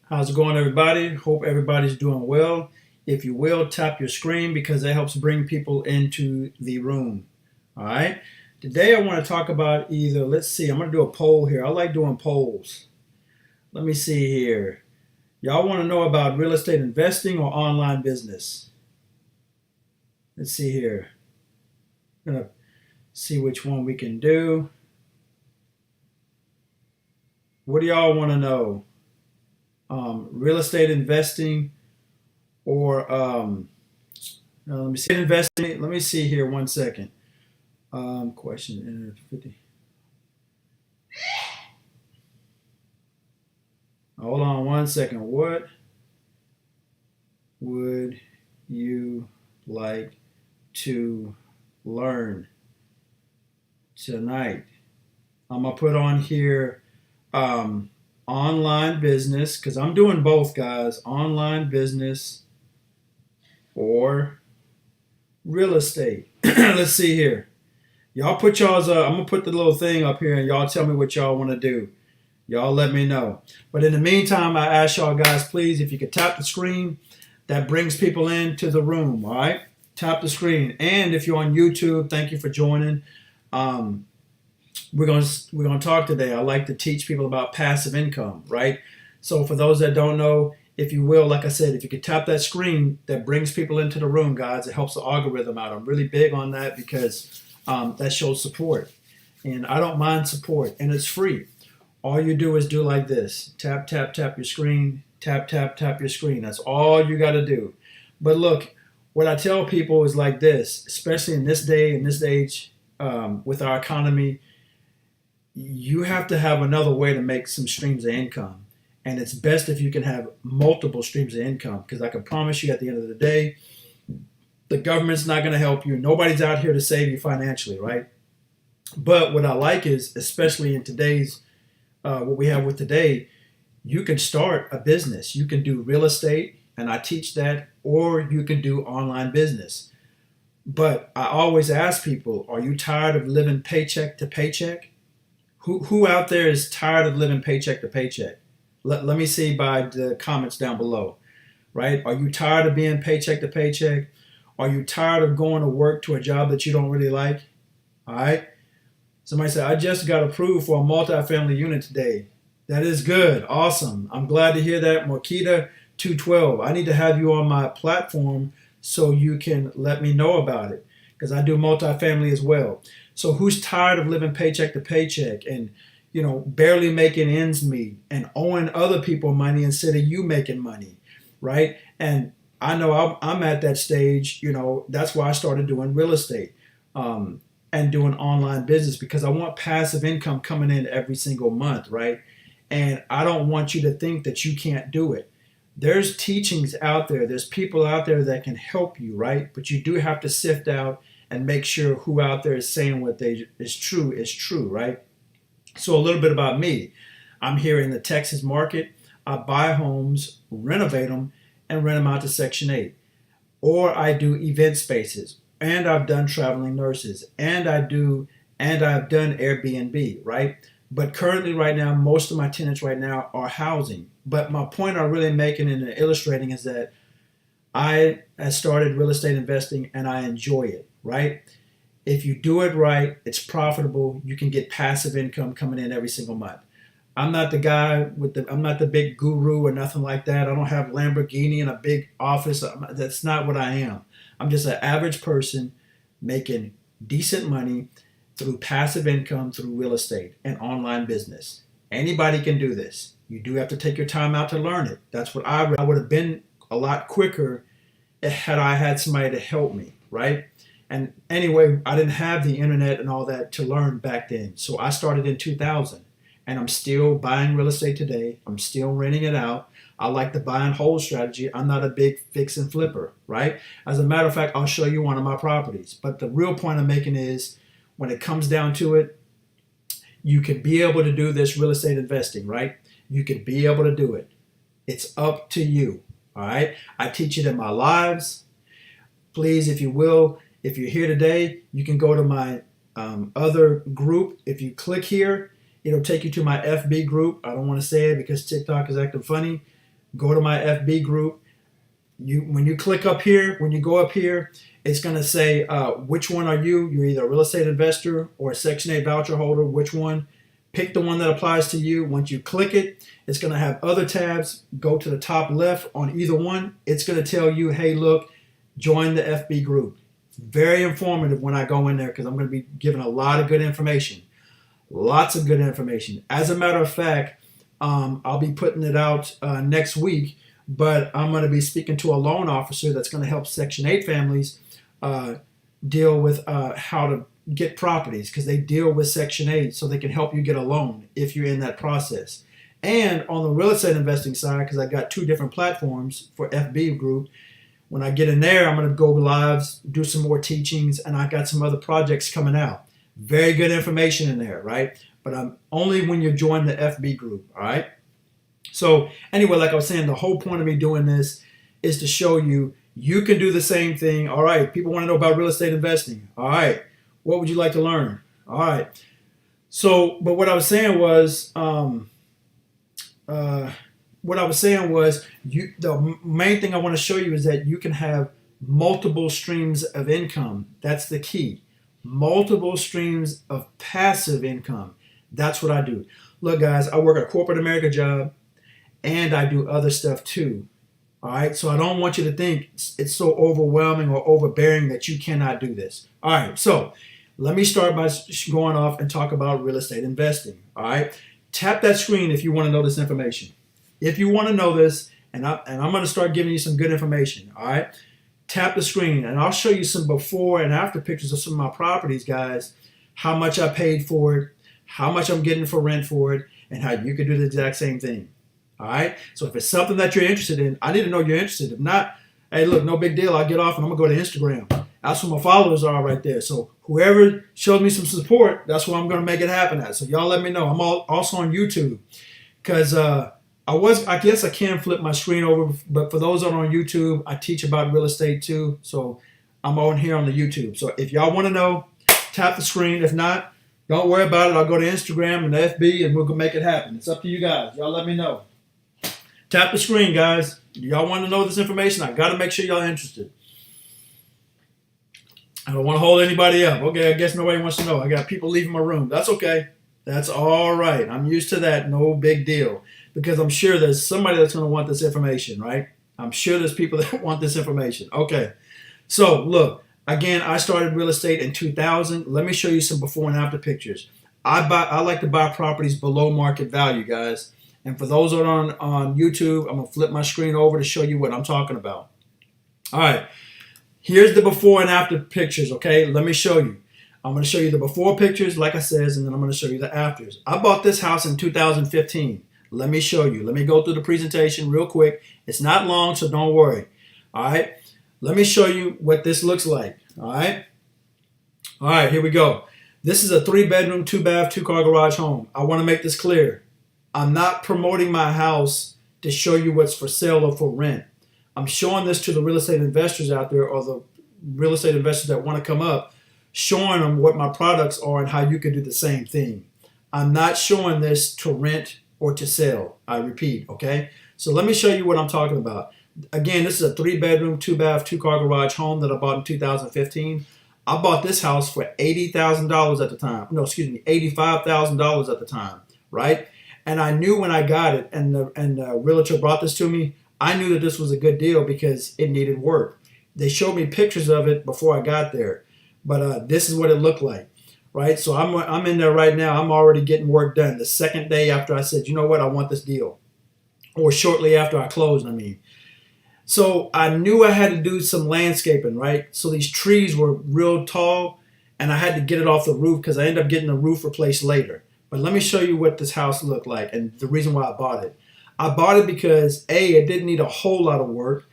How's it going, everybody? Hope everybody's doing well. If you will, tap your screen because that helps bring people into the room. All right. Today, I want to talk about either, let's see, I'm going to do a poll here. I like doing polls. Let me see here. Y'all want to know about real estate investing or online business? Let's see here. I'm going to see which one we can do. What do y'all want to know? Real estate investing or let me see investing. Let me see here 1 second. Question 50. Hold on 1 second. What would you like to learn tonight? I'm gonna put on here online business because I'm doing both, guys. Online business or real estate. Let's see here. Y'all put y'all's. I'm gonna put the little thing up here, and y'all tell me what y'all want to do. Y'all let me know. But in the meantime, I ask y'all guys, please, if you could tap the screen, that brings people into the room. All right, tap the screen. And if you're on YouTube, thank you for joining. Um, we're gonna talk today. I like to teach people about passive income, right? So for those that don't know, if you will, like I said, if you could tap that screen, that brings people into the room, guys. It helps the algorithm out. I'm really big on that because that shows support, and I don't mind support, and it's free. All you do is do like this: tap, tap, tap your screen, tap, tap, tap your screen. That's all you got to do. But look, what I tell people is like this, especially in this day, in this age, with our economy, you have to have another way to make some streams of income. And it's best if you can have multiple streams of income because I can promise you at the end of the day, the government's not going to help you. Nobody's out here to save you financially, right? But what I like is, especially in today's, what we have with today, you can start a business. You can do real estate, and I teach that, or you can do online business. But I always ask people, are you tired of living paycheck to paycheck? Who out there is tired of living paycheck to paycheck? Let me see by the comments down below, right? Are you tired of being paycheck to paycheck? Are you tired of going to work to a job that you don't really like? All right. Somebody said, I just got approved for a multifamily unit today. That is good. Awesome. I'm glad to hear that. Morkita 212. I need to have you on my platform so you can let me know about it because I do multifamily as well. So who's tired of living paycheck to paycheck and barely making ends meet and owing other people money instead of you making money, right? And I know I'm at that stage. That's why I started doing real estate and doing online business because I want passive income coming in every single month, right? And I don't want you to think that you can't do it. There's teachings out there. There's people out there that can help you, right? But you do have to sift out and make sure who out there is saying what is true, right? So a little bit about me. I'm here in the Texas market. I buy homes, renovate them, and rent them out to Section 8. Or I do event spaces, and I've done traveling nurses, and I've done Airbnb, right? But currently right now, most of my tenants right now are housing. But my point I'm really making and illustrating is that I started real estate investing and I enjoy it, right? If you do it right, it's profitable. You can get passive income coming in every single month. I'm not the guy I'm not the big guru or nothing like that. I don't have Lamborghini and a big office. That's not what I am. I'm just an average person making decent money through passive income through real estate and online business. Anybody can do this. You do have to take your time out to learn it. That's what I would have been a lot quicker had I had somebody to help me, right? And anyway, I didn't have the internet and all that to learn back then. So I started in 2000 and I'm still buying real estate today. I'm still renting it out. I like the buy and hold strategy. I'm not a big fix and flipper, right? As a matter of fact, I'll show you one of my properties. But the real point I'm making is when it comes down to it, you can be able to do this real estate investing, right? You can be able to do it. It's up to you, all right? I teach it in my lives. Please, if you will, if you're here today, you can go to my other group. If you click here, it'll take you to my FB group. I don't want to say it because TikTok is acting funny. go to my FB group. When you click up here, when you go up here, it's going to say which one are you? You're either a real estate investor or a Section 8 voucher holder. Which one? Pick the one that applies to you. Once you click it, it's going to have other tabs. Go to the top left on either one. It's going to tell you, hey, look, join the FB group. It's very informative when I go in there because I'm going to be giving a lot of good information. Lots of good information. As a matter of fact, I'll be putting it out next week, but I'm going to be speaking to a loan officer that's going to help Section 8 families deal with how to get properties, because they deal with Section 8, so they can help you get a loan if you're in that process. And on the real estate investing side, because I got 2 different platforms for FB group, when I get in there, I'm going to go lives, do some more teachings, and I got some other projects coming out. Very good information in there, right? But I'm only when you join the FB group, all right? So anyway, like I was saying, the whole point of me doing this is to show you can do the same thing. All right, people want to know about real estate investing. All right, what would you like to learn? All right. So, but what I was saying was, the main thing I want to show you is that you can have multiple streams of income. That's the key. Multiple streams of passive income. That's what I do. Look, guys, I work a corporate America job, and I do other stuff too. All right, so I don't want you to think it's so overwhelming or overbearing that you cannot do this. All right, so let me start by going off and talk about real estate investing. All right, tap that screen if you want to know this information. If you want to know this, and I'm going to start giving you some good information. All right, tap the screen, and I'll show you some before and after pictures of some of my properties, guys. How much I paid for it, how much I'm getting for rent for it, and how you could do the exact same thing. All right. So if it's something that you're interested in, I need to know you're interested. If not, hey, look, no big deal. I'll get off and I'm going to go to Instagram. That's where my followers are right there. So whoever shows me some support, that's where I'm going to make it happen at. So y'all let me know. I'm also on YouTube because I guess I can flip my screen over. But for those that are on YouTube, I teach about real estate too. So I'm on here on the YouTube. So if y'all want to know, tap the screen. If not, don't worry about it. I'll go to Instagram and FB and we'll make it happen. It's up to you guys. Y'all let me know. Tap the screen, guys. Y'all want to know this information? I got to make sure y'all are interested. I don't want to hold anybody up. Okay, I guess nobody wants to know. I got people leaving my room. That's okay. That's all right. I'm used to that. No big deal. Because I'm sure there's somebody that's going to want this information, right? I'm sure there's people that want this information. Okay. So, look. Again, I started real estate in 2000. Let me show you some before and after pictures. I like to buy properties below market value, guys. And for those that are on YouTube, I'm going to flip my screen over to show you what I'm talking about. All right. Here's the before and after pictures, okay? Let me show you. I'm going to show you the before pictures, like I says, and then I'm going to show you the afters. I bought this house in 2015. Let me show you. Let me go through the presentation real quick. It's not long, so don't worry. All right? Let me show you what this looks like. All right? All right, here we go. This is a 3-bedroom, 2-bath, 2-car garage home. I want to make this clear. I'm not promoting my house to show you what's for sale or for rent. I'm showing this to the real estate investors out there, or the real estate investors that want to come up, showing them what my products are and how you can do the same thing. I'm not showing this to rent or to sell. I repeat, okay? So let me show you what I'm talking about. Again, this is a 3-bedroom, 2-bath, 2-car garage home that I bought in 2015. I bought this house for $80,000 at the time. No, excuse me, $85,000 at the time, right? And I knew when I got it, and the realtor brought this to me, I knew that this was a good deal because it needed work. They showed me pictures of it before I got there, but this is what it looked like, right? So I'm in there right now. I'm already getting work done. The second day after I said, you know what, I want this deal, or shortly after I closed, I mean. So I knew I had to do some landscaping, right? So these trees were real tall, and I had to get it off the roof because I ended up getting the roof replaced later. But let me show you what this house looked like and the reason why I bought it. I bought it because A, it didn't need a whole lot of work.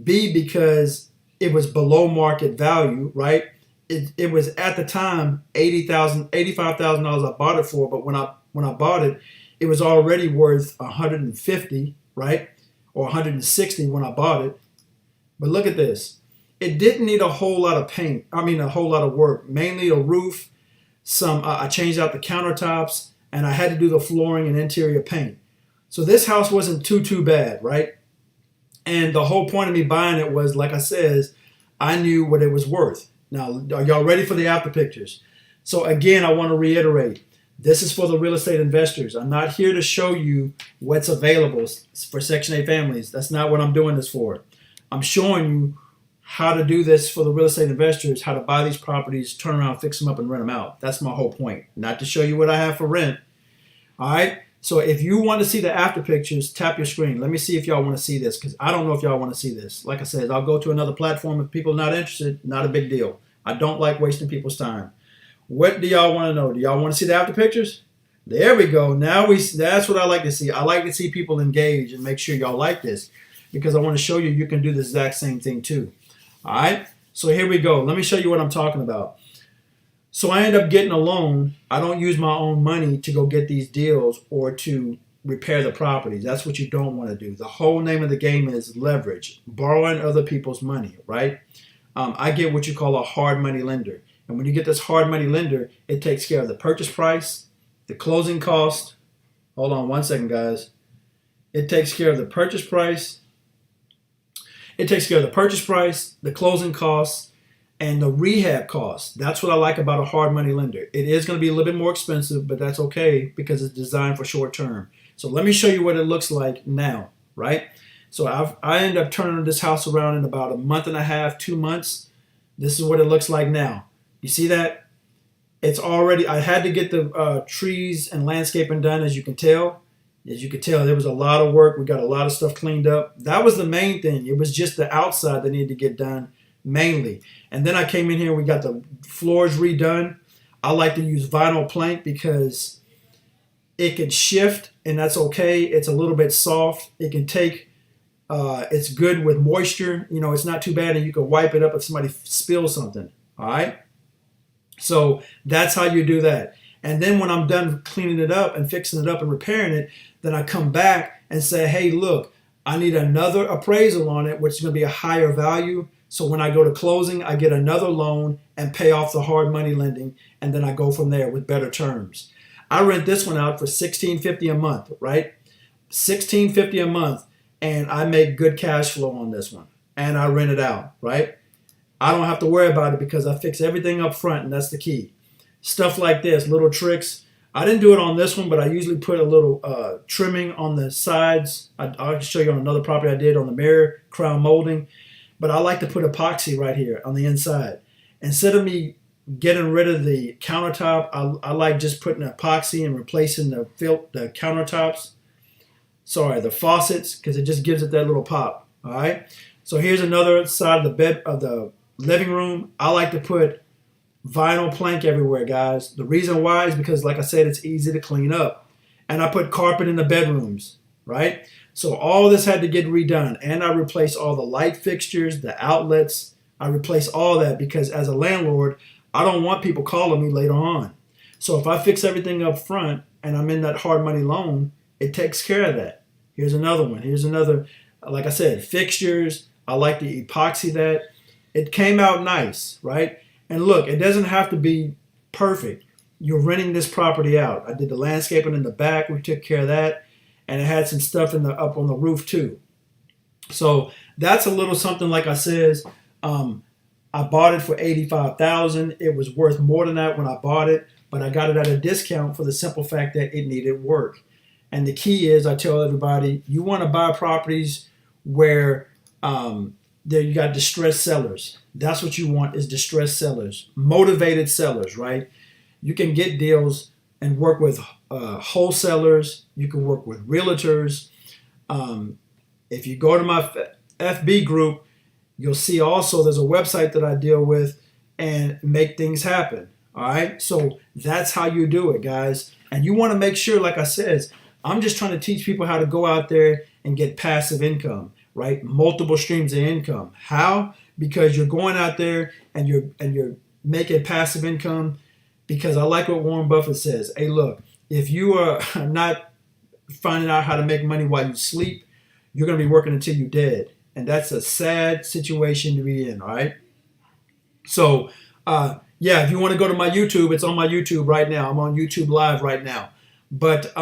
B, because it was below market value, right? It was at the time $80,000, $85,000 I bought it for, but when I bought it, it was already worth $150, right? Or $160 when I bought it. But look at this. It didn't need a whole lot of paint. I mean, a whole lot of work. Mainly a roof. I changed out the countertops, and I had to do the flooring and interior paint. So this house wasn't too bad, right? And the whole point of me buying it was, like I says, I knew what it was worth. Now, are y'all ready for the after pictures? So again, I want to reiterate, this is for the real estate investors. I'm not here to show you what's available for Section 8 families. That's not what I'm doing this for. I'm showing you how to do this for the real estate investors, how to buy these properties, turn around, fix them up, and rent them out. That's my whole point. Not to show you what I have for rent. All right? So if you want to see the after pictures, tap your screen. Let me see if y'all want to see this, because I don't know if y'all want to see this. Like I said, I'll go to another platform. If people are not interested, not a big deal. I don't like wasting people's time. What do y'all want to know? Do y'all want to see the after pictures? There we go. That's what I like to see. I like to see people engage and make sure y'all like this, because I want to show you you can do the exact same thing too. All right? So here we go. Let me show you what I'm talking about. So I end up getting a loan. I don't use my own money to go get these deals or to repair the properties. That's what you don't want to do. The whole name of the game is leverage, borrowing other people's money, right? I get what you call a hard money lender. And when you get this hard money lender, it takes care of the purchase price, the closing cost. Hold on one second, guys. It takes care of the purchase price. It takes care of the purchase price, the closing costs, and the rehab costs. That's what I like about a hard money lender. It is going to be a little bit more expensive, but that's okay because it's designed for short term. So let me show you what it looks like now, right? So I end up turning this house around in about a month and a half, 2 months. This is what it looks like now. You see that? It's already, I had to get the trees and landscaping done, as you can tell. As you can tell, there was a lot of work. We got a lot of stuff cleaned up. That was the main thing. It was just the outside that needed to get done mainly. And then I came in here, we got the floors redone. I like to use vinyl plank because it can shift, and that's okay. It's a little bit soft. It can take, it's good with moisture. You know, it's not too bad, and you can wipe it up if somebody spills something. All right? So that's how you do that. And then when I'm done cleaning it up and fixing it up and repairing it, then I come back and say, hey, look, I need another appraisal on it, which is going to be a higher value. So when I go to closing, I get another loan and pay off the hard money lending, and then I go from there with better terms. I rent this one out for $1,650 a month, right? $1,650 a month, and I make good cash flow on this one, and I rent it out, right? I don't have to worry about it because I fix everything up front, and that's the key. Stuff like this, little tricks. I didn't do it on this one, but I usually put a little trimming on the sides. I'll show you on another property I did on the mirror, crown molding. But I like to put epoxy right here on the inside. Instead of me getting rid of the countertop, I like just putting epoxy and replacing the countertops. Sorry, the faucets, because it just gives it that little pop. All right. So here's another side of the bed of the living room. I like to put vinyl plank everywhere, guys. The reason why is because, like I said, it's easy to clean up. And I put carpet in the bedrooms, right? So all this had to get redone. And I replaced all the light fixtures, the outlets. I replaced all that because as a landlord, I don't want people calling me later on. So if I fix everything up front and I'm in that hard money loan, it takes care of that. Here's another one. Here's another, like I said, fixtures. I like to epoxy that. It came out nice, right? And look, it doesn't have to be perfect. You're renting this property out. I did the landscaping in the back. We took care of that. And it had some stuff up on the roof too. So that's a little something, like I says. I bought it for $85,000. It was worth more than that when I bought it, but I got it at a discount for the simple fact that it needed work. And the key is, I tell everybody, you want to buy properties where there you got distressed sellers. That's what you want, is distressed sellers, motivated sellers, right? You can get deals and work with wholesalers. You can work with realtors. If you go to my FB group, you'll see also there's a website that I deal with and make things happen. All right. So that's how you do it, guys. And you want to make sure, like I said, I'm just trying to teach people how to go out there and get passive income, right? Multiple streams of income. How? Because you're going out there and you're making passive income. Because I like what Warren Buffett says. Hey, look, if you are not finding out how to make money while you sleep, you're going to be working until you're dead. And that's a sad situation to be in, all right? So, yeah, if you want to go to my YouTube, it's on my YouTube right now. I'm on YouTube Live right now. But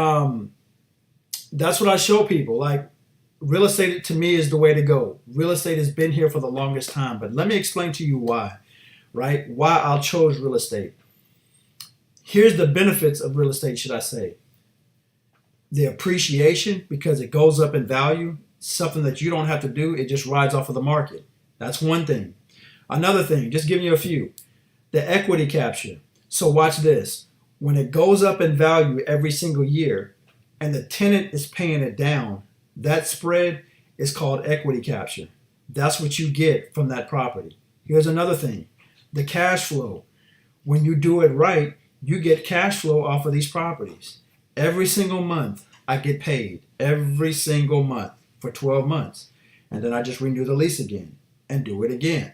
that's what I show people. Like, real estate to me is the way to go. Real estate has been here for the longest time, but let me explain to you why, right? Why I chose real estate. Here's the benefits of real estate, should I say. The appreciation, because it goes up in value, something that you don't have to do, it just rides off of the market. That's one thing. Another thing, just giving you a few, the equity capture. So watch this. When it goes up in value every single year and the tenant is paying it down, that spread is called equity capture. That's what you get from that property. Here's another thing, the cash flow. When you do it right, you get cash flow off of these properties. Every single month, I get paid every single month for 12 months. And then I just renew the lease again and do it again.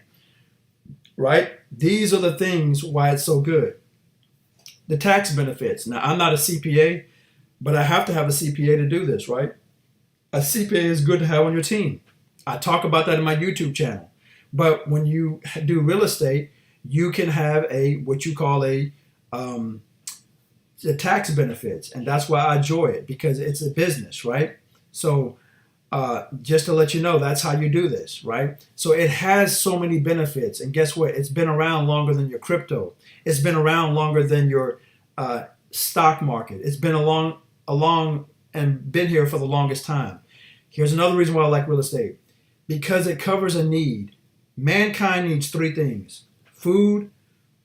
Right? These are the things why it's so good. The tax benefits. Now, I'm not a CPA, but I have to have a CPA to do this, right? A CPA is good to have on your team. I talk about that in my YouTube channel. But when you do real estate, you can have what you call the tax benefits, and that's why I enjoy it, because it's a business, right? So just to let you know, that's how you do this, right? So it has so many benefits, and guess what? It's been around longer than your crypto. It's been around longer than your stock market. It's been along and been here for the longest time. Here's another reason why I like real estate. Because it covers a need. Mankind needs three things: food,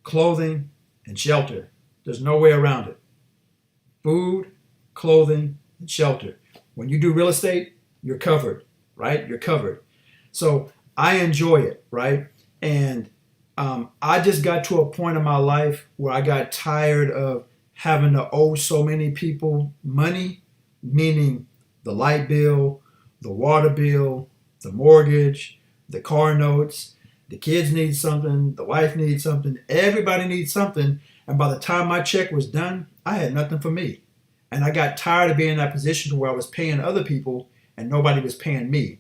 clothing, and shelter. There's no way around it. Food, clothing, and shelter. When you do real estate, you're covered, right? You're covered. So I enjoy it, right? And I just got to a point in my life where I got tired of having to owe so many people money, meaning the light bill, the water bill, the mortgage, the car notes. The kids need something, the wife needs something, everybody needs something. And by the time my check was done, I had nothing for me. And I got tired of being in that position to where I was paying other people and nobody was paying me.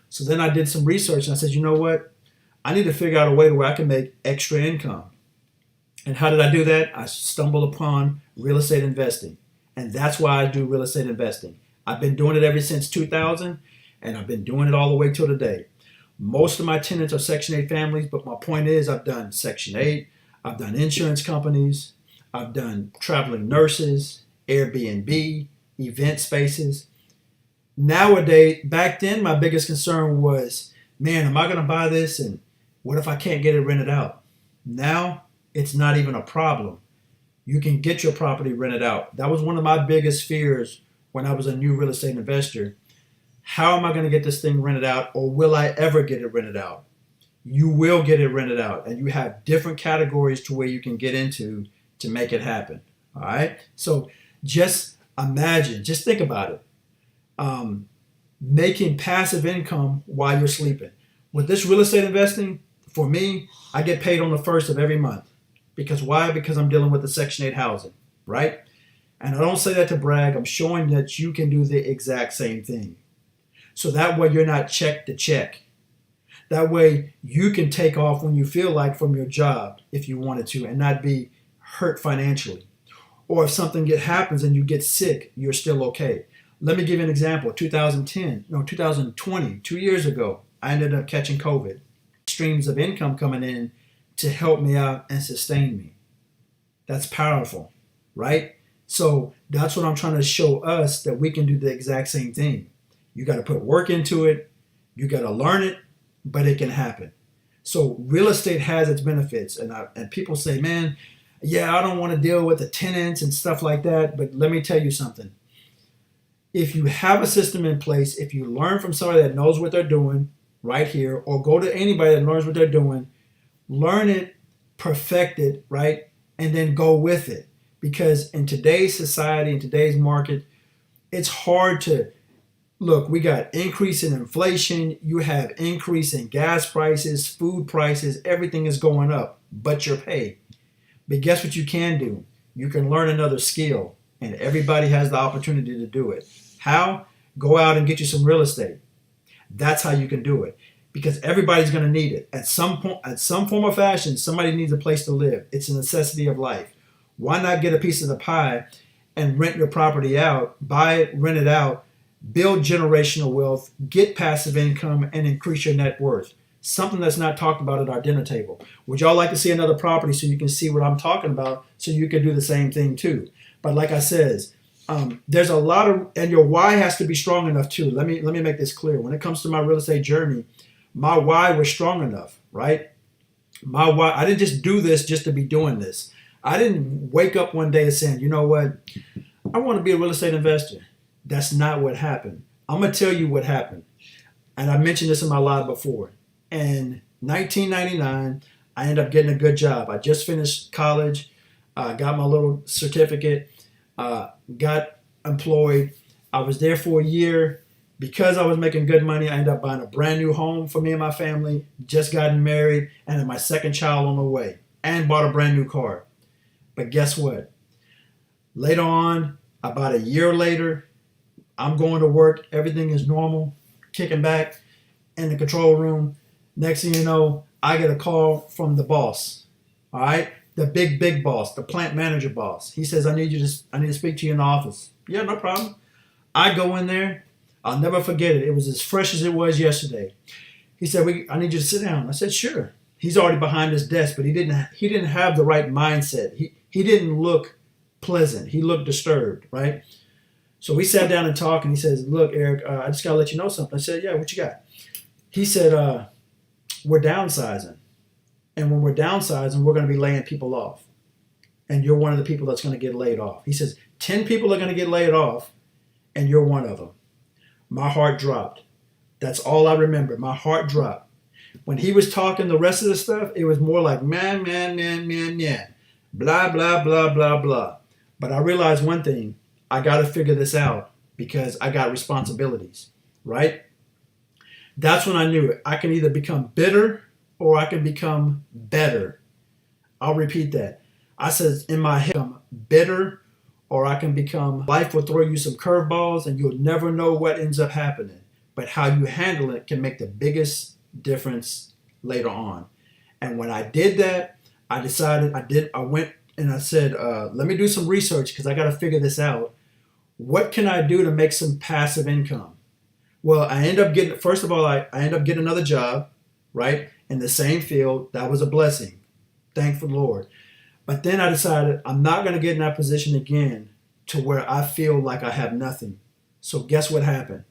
So then I did some research and I said, you know what? I need to figure out a way where I can make extra income. And how did I do that? I stumbled upon real estate investing. And that's why I do real estate investing. I've been doing it ever since 2000, and I've been doing it all the way till today. Most of my tenants are Section 8 families, but my point is I've done Section 8, I've done insurance companies, I've done traveling nurses, Airbnb, event spaces. Nowadays, back then, my biggest concern was, man, am I going to buy this and what if I can't get it rented out? Now, it's not even a problem. You can get your property rented out. That was one of my biggest fears when I was a new real estate investor. How am I going to get this thing rented out, or will I ever get it rented out? You will get it rented out, and you have different categories to where you can get into to make it happen. All right? So just imagine, just think about it. Making passive income while you're sleeping. With this real estate investing, for me, I get paid on the first of every month. Because why? Because I'm dealing with the Section 8 housing, right? And I don't say that to brag. I'm showing that you can do the exact same thing. So that way you're not check to check. That way you can take off when you feel like from your job if you wanted to and not be hurt financially. Or if something happens and you get sick, you're still okay. Let me give you an example. 2020, 2 years ago, I ended up catching COVID. Streams of income coming in to help me out and sustain me. That's powerful, right? So that's what I'm trying to show us, that we can do the exact same thing. You got to put work into it. You got to learn it, but it can happen. So real estate has its benefits. And people say, man, yeah, I don't want to deal with the tenants and stuff like that. But let me tell you something. If you have a system in place, if you learn from somebody that knows what they're doing right here, or go to anybody that learns what they're doing, learn it, perfect it, right? And then go with it. Because in today's society, in today's market, it's hard to, look, we got increase in inflation, you have increase in gas prices, food prices, everything is going up, but you're paid. But guess what you can do? You can learn another skill, and everybody has the opportunity to do it. How? Go out and get you some real estate. That's how you can do it. Because everybody's going to need it. At some point, at some form or fashion, somebody needs a place to live. It's a necessity of life. Why not get a piece of the pie and rent your property out, buy it, rent it out, build generational wealth, get passive income, and increase your net worth. Something that's not talked about at our dinner table. Would y'all like to see another property so you can see what I'm talking about so you can do the same thing too? But like I says, there's a lot of, and your why has to be strong enough too. Let me make this clear. When it comes to my real estate journey, my why was strong enough, right? My why, I didn't just do this just to be doing this. I didn't wake up one day and saying, you know what, I want to be a real estate investor. That's not what happened. I'm going to tell you what happened. And I mentioned this in my live before. In 1999, I ended up getting a good job. I just finished college, got my little certificate, got employed. I was there for a year. Because I was making good money, I ended up buying a brand new home for me and my family, just gotten married, and had my second child on the way, and bought a brand new car. But guess what? Later on, about a year later, I'm going to work. Everything is normal, kicking back in the control room. Next thing you know, I get a call from the boss. All right, the big boss, the plant manager boss. He says, I need to speak to you in the office. Yeah, no problem. I go in there. I'll never forget it. It was as fresh as it was yesterday. He said, I need you to sit down. I said, sure. He's already behind his desk, but he didn't have the right mindset. He didn't look pleasant. He looked disturbed, right? So we sat down and talked, and he says, look, Eric, I just got to let you know something. I said, yeah, what you got? He said, we're downsizing. And when we're downsizing, we're going to be laying people off. And you're one of the people that's going to get laid off. He says, 10 people are going to get laid off, and you're one of them. My heart dropped. That's all I remember. My heart dropped. When he was talking the rest of the stuff, it was more like man, blah, blah, blah, blah, blah. But I realized one thing. I got to figure this out because I got responsibilities, right? That's when I knew it. I can either become bitter or I can become better. I'll repeat that. I said in my head, I'm bitter, or I can become, life will throw you some curveballs and you'll never know what ends up happening. But how you handle it can make the biggest difference later on. And when I did that, I decided I went and I said, let me do some research because I got to figure this out. What can I do to make some passive income? Well, I end up getting, first of all, I end up getting another job, right? In the same field. That was a blessing. Thank the Lord. But then I decided I'm not going to get in that position again to where I feel like I have nothing. So guess what happened?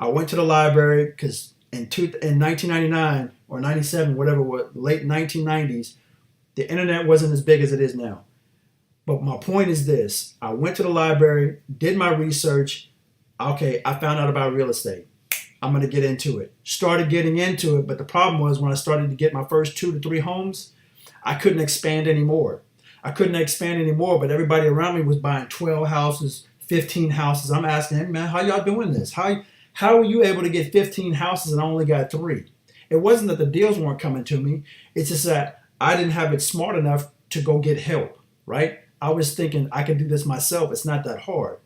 I went to the library because in 1999 or 97, whatever, late 1990s, the internet wasn't as big as it is now. But my point is this. I went to the library, did my research. Okay, I found out about real estate. I'm going to get into it. Started getting into it, but the problem was when I started to get my first 2 to 3 homes, I couldn't expand anymore. But everybody around me was buying 12 houses, 15 houses. I'm asking, hey, man, how y'all doing this? How were you able to get 15 houses and I only got 3? It wasn't that the deals weren't coming to me. It's just that I didn't have it smart enough to go get help, right? I was thinking I can do this myself. It's not that hard.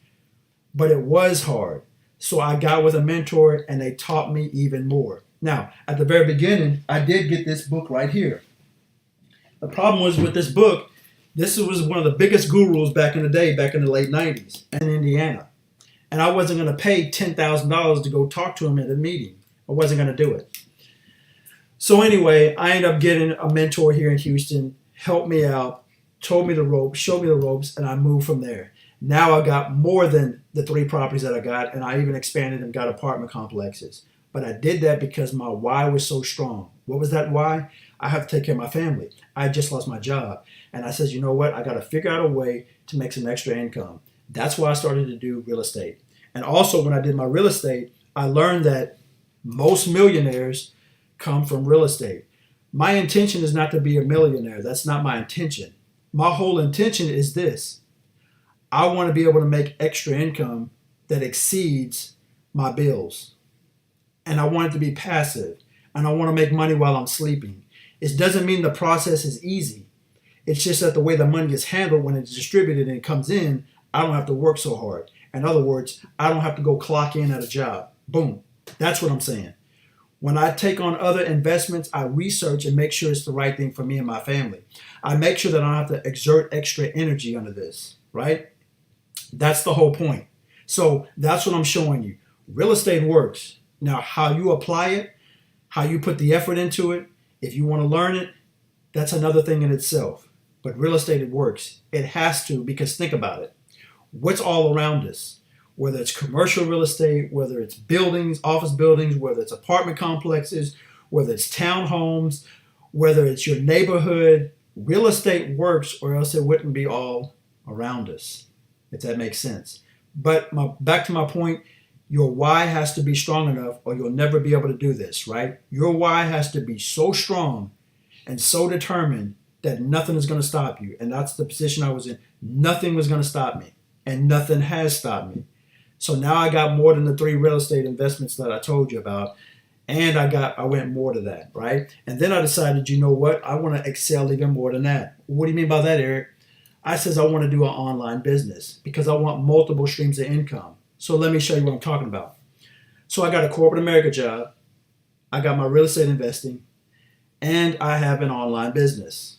But it was hard. So I got with a mentor and they taught me even more. Now, at the very beginning, I did get this book right here. The problem was with this book, this was one of the biggest gurus back in the day, back in the late 90s in Indiana. And I wasn't going to pay $10,000 to go talk to him at a meeting. I wasn't going to do it. So anyway, I ended up getting a mentor here in Houston, helped me out, told me the ropes, showed me the ropes, and I moved from there. Now I got more than the 3 properties that I got, and I even expanded and got apartment complexes. But I did that because my why was so strong. What was that why? I have to take care of my family. I just lost my job. And I said, you know what? I got to figure out a way to make some extra income. That's why I started to do real estate. And also when I did my real estate, I learned that most millionaires come from real estate. My intention is not to be a millionaire. That's not my intention. My whole intention is this. I want to be able to make extra income that exceeds my bills. And I want it to be passive. And I want to make money while I'm sleeping. It doesn't mean the process is easy. It's just that the way the money is handled when it's distributed and it comes in, I don't have to work so hard. In other words, I don't have to go clock in at a job. Boom. That's what I'm saying. When I take on other investments, I research and make sure it's the right thing for me and my family. I make sure that I don't have to exert extra energy under this, right? That's the whole point. So that's what I'm showing you. Real estate works. Now, how you apply it, how you put the effort into it, if you want to learn it, that's another thing in itself. But real estate, it works. It has to, because think about it. What's all around us? Whether it's commercial real estate, whether it's buildings, office buildings, whether it's apartment complexes, whether it's townhomes, whether it's your neighborhood, real estate works, or else it wouldn't be all around us, if that makes sense. But back to my point, your why has to be strong enough or you'll never be able to do this, right? Your why has to be so strong and so determined that nothing is going to stop you. And that's the position I was in. Nothing was going to stop me, and nothing has stopped me. So now I got more than the 3 real estate investments that I told you about. And I went more to that, right? And then I decided, you know what? I want to excel even more than that. What do you mean by that, Eric? I says I want to do an online business because I want multiple streams of income. So let me show you what I'm talking about. So I got a corporate America job. I got my real estate investing, and I have an online business.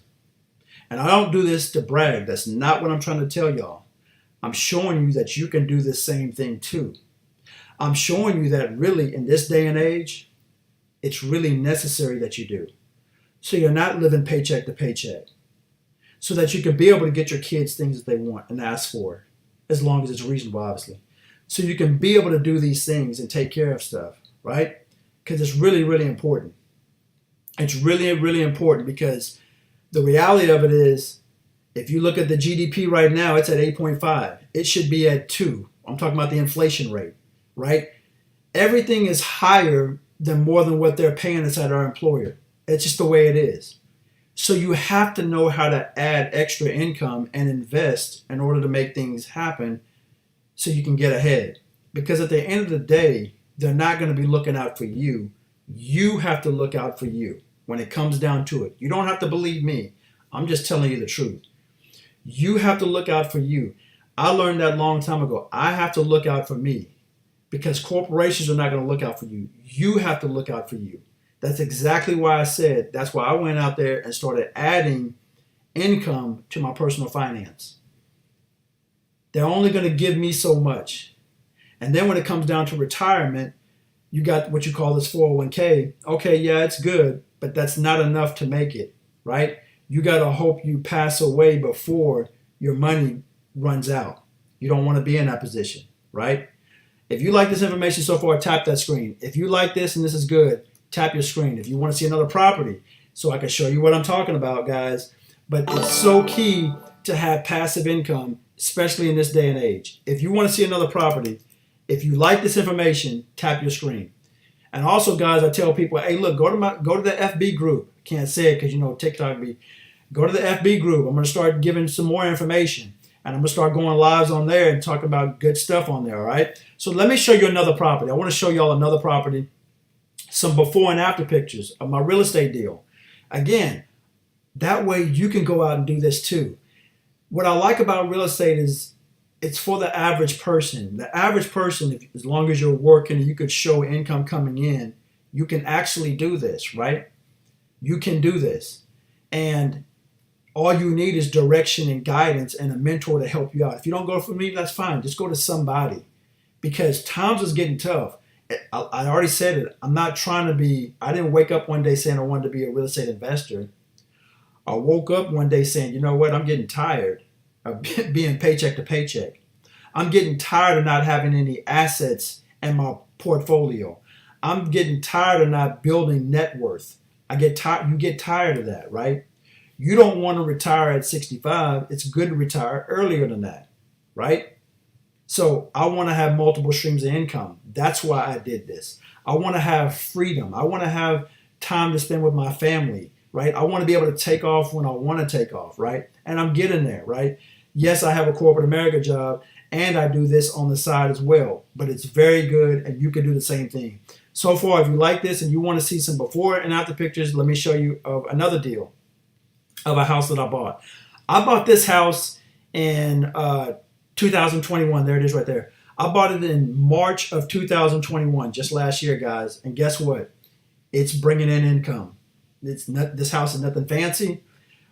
And I don't do this to brag. That's not what I'm trying to tell y'all. I'm showing you that you can do the same thing too. I'm showing you that really in this day and age, it's really necessary that you do. So you're not living paycheck to paycheck. So that you can be able to get your kids things that they want and ask for, as long as it's reasonable, obviously. So you can be able to do these things and take care of stuff, right? Because it's really, really important. It's really, really important because the reality of it is, if you look at the GDP right now, it's at 8.5. It should be at 2. I'm talking about the inflation rate, right? Everything is higher than more than what they're paying us at our employer. It's just the way it is. So you have to know how to add extra income and invest in order to make things happen so you can get ahead. Because at the end of the day, they're not going to be looking out for you. You have to look out for you when it comes down to it. You don't have to believe me. I'm just telling you the truth. You have to look out for you. I learned that a long time ago. I have to look out for me because corporations are not going to look out for you. You have to look out for you. That's exactly why I said, that's why I went out there and started adding income to my personal finance. They're only going to give me so much. And then when it comes down to retirement, you got what you call this 401k. Okay, yeah, it's good, but that's not enough to make it, right? You got to hope you pass away before your money runs out. You don't want to be in that position, right? If you like this information so far, tap that screen. If you like this and this is good, tap your screen. If you want to see another property, so I can show you what I'm talking about, guys. But it's so key to have passive income, especially in this day and age. If you want to see another property, if you like this information, tap your screen. And also, guys, I tell people, hey, look, go to the FB group. Can't say it because, TikTok be. Go to the FB group. I'm going to start giving some more information. And I'm going to start going lives on there and talking about good stuff on there, all right? So let me show you another property. I want to show y'all another property, some before and after pictures of my real estate deal. Again, that way you can go out and do this too. What I like about real estate is it's for the average person. The average person, as long as you're working and you could show income coming in, you can actually do this, right? You can do this. And all you need is direction and guidance and a mentor to help you out. If you don't go for me, that's fine. Just go to somebody because times is getting tough. I already said it. I'm not trying to be, I didn't wake up one day saying I wanted to be a real estate investor. I woke up one day saying, you know what, I'm getting tired of being paycheck to paycheck. I'm getting tired of not having any assets in my portfolio. I'm getting tired of not building net worth. You get tired of that, right? You don't want to retire at 65. It's good to retire earlier than that, right? So I want to have multiple streams of income. That's why I did this. I want to have freedom. I want to have time to spend with my family, right? I want to be able to take off when I want to take off, right? And I'm getting there, right? Yes, I have a corporate America job and I do this on the side as well, but it's very good and you can do the same thing. So far, if you like this and you want to see some before and after pictures, let me show you another deal of a house that I bought. I bought this house in 2021. There it is right there. I bought it in March of 2021, just last year, guys. And guess what? It's bringing in income. This house is nothing fancy,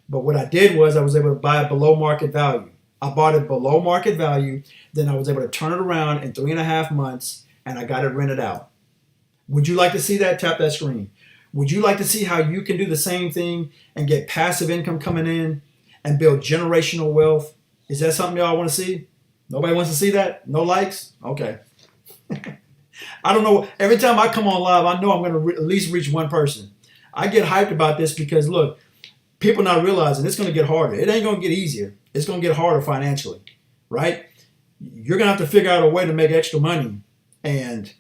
but what I did was I was able to buy it below market value. I bought it below market value. Then I was able to turn it around in 3.5 months, and I got it rented out. Would you like to see that? Tap that screen. Would you like to see how you can do the same thing and get passive income coming in and build generational wealth? Is that something y'all want to see? Nobody wants to see that? No likes? Okay. I don't know. Every time I come on live, I know I'm going to at least reach one person. I get hyped about this because, look, people not realizing it's going to get harder. It ain't going to get easier. It's going to get harder financially, right? You're going to have to figure out a way to make extra money. And,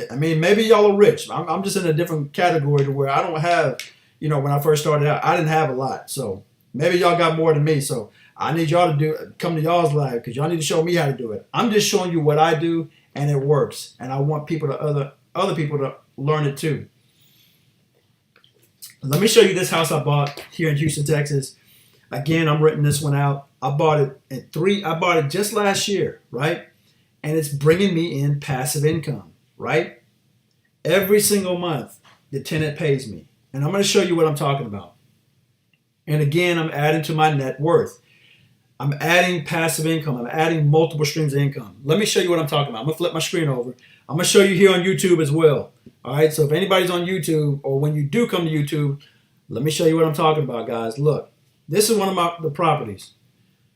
I mean, maybe y'all are rich. I'm just in a different category to where I don't have, when I first started out, I didn't have a lot. So maybe y'all got more than me. So I need y'all to come to y'all's live because y'all need to show me how to do it. I'm just showing you what I do, and it works. And I want other people to learn it too. Let me show you this house I bought here in Houston, Texas. Again, I'm renting this one out. I bought it just last year, right? And it's bringing me in passive income, right? Every single month, the tenant pays me. And I'm going to show you what I'm talking about. And again, I'm adding to my net worth. I'm adding passive income. I'm adding multiple streams of income. Let me show you what I'm talking about. I'm going to flip my screen over. I'm going to show you here on YouTube as well. All right, so if anybody's on YouTube, or when you do come to YouTube, let me show you what I'm talking about, guys. Look, this is one of the properties.